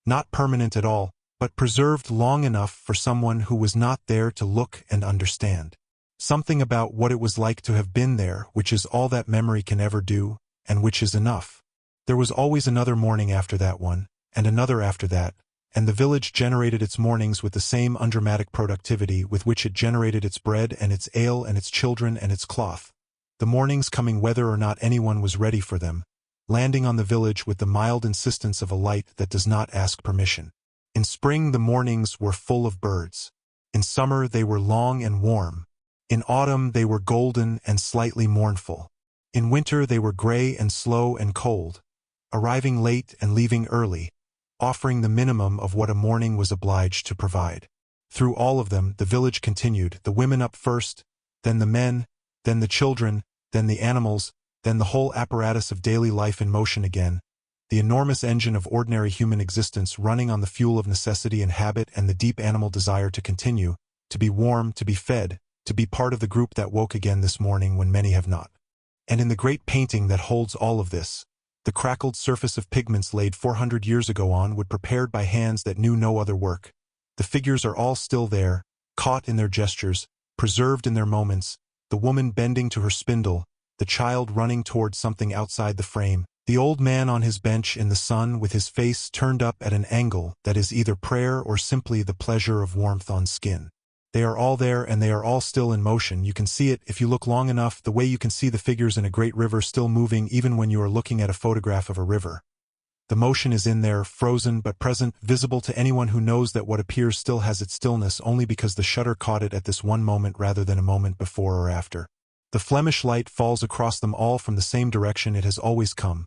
not permanent at all, but preserved long enough for someone who was not there to look and understand. Something about what it was like to have been there, which is all that memory can ever do, and which is enough. There was always another morning after that one, and another after that, and the village generated its mornings with the same undramatic productivity with which it generated its bread and its ale and its children and its cloth. the mornings coming whether or not anyone was ready for them, landing on the village with the mild insistence of a light that does not ask permission. In spring the mornings were full of birds. In summer they were long and warm. In autumn they were golden and slightly mournful. In winter they were gray and slow and cold, arriving late and leaving early, offering the minimum of what a morning was obliged to provide. Through all of them the village continued, the women up first, then the men, then the children, then the animals, then the whole apparatus of daily life in motion again, the enormous engine of ordinary human existence running on the fuel of necessity and habit and the deep animal desire to continue, to be warm, to be fed, to be part of the group that woke again this morning when many have not. And in the great painting that holds all of this, the crackled surface of pigments laid 400 years ago on wood prepared by hands that knew no other work, the figures are all still there, caught in their gestures, preserved in their moments, the woman bending to her spindle, the child running toward something outside the frame, the old man on his bench in the sun with his face turned up at an angle that is either prayer or simply the pleasure of warmth on skin. They are all there and they are all still in motion. You can see it if you look long enough, the way you can see the figures in a great river still moving even when you are looking at a photograph of a river. The motion is in there, frozen but present, visible to anyone who knows that what appears still has its stillness only because the shutter caught it at this one moment rather than a moment before or after. The Flemish light falls across them all from the same direction it has always come.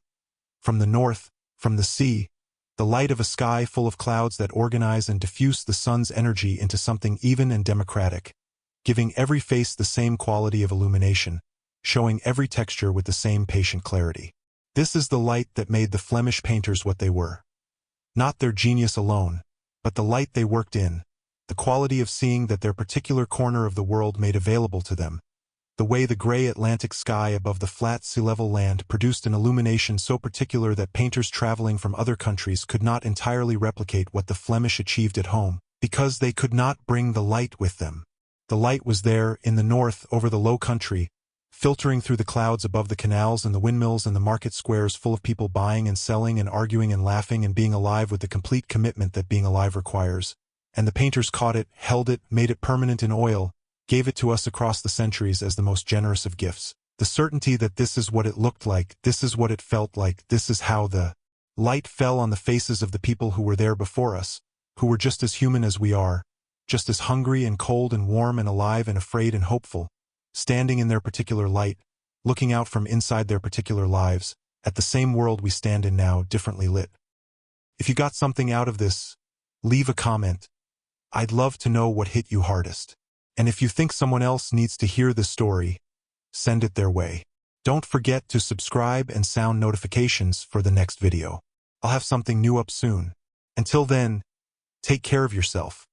From the north, from the sea, the light of a sky full of clouds that organize and diffuse the sun's energy into something even and democratic, giving every face the same quality of illumination, showing every texture with the same patient clarity. This is the light that made the Flemish painters what they were. Not their genius alone, but the light they worked in, the quality of seeing that their particular corner of the world made available to them, the way the gray Atlantic sky above the flat sea-level land produced an illumination so particular that painters traveling from other countries could not entirely replicate what the Flemish achieved at home, because they could not bring the light with them. The light was there, in the north, over the low country, filtering through the clouds above the canals and the windmills and the market squares full of people buying and selling and arguing and laughing and being alive with the complete commitment that being alive requires. And the painters caught it, held it, made it permanent in oil, gave it to us across the centuries as the most generous of gifts. The certainty that this is what it looked like, this is what it felt like, this is how the light fell on the faces of the people who were there before us, who were just as human as we are, just as hungry and cold and warm and alive and afraid and hopeful, standing in their particular light, looking out from inside their particular lives, at the same world we stand in now, differently lit. If you got something out of this, leave a comment. I'd love to know what hit you hardest. And if you think someone else needs to hear this story, send it their way. Don't forget to subscribe and sound notifications for the next video. I'll have something new up soon. Until then, take care of yourself.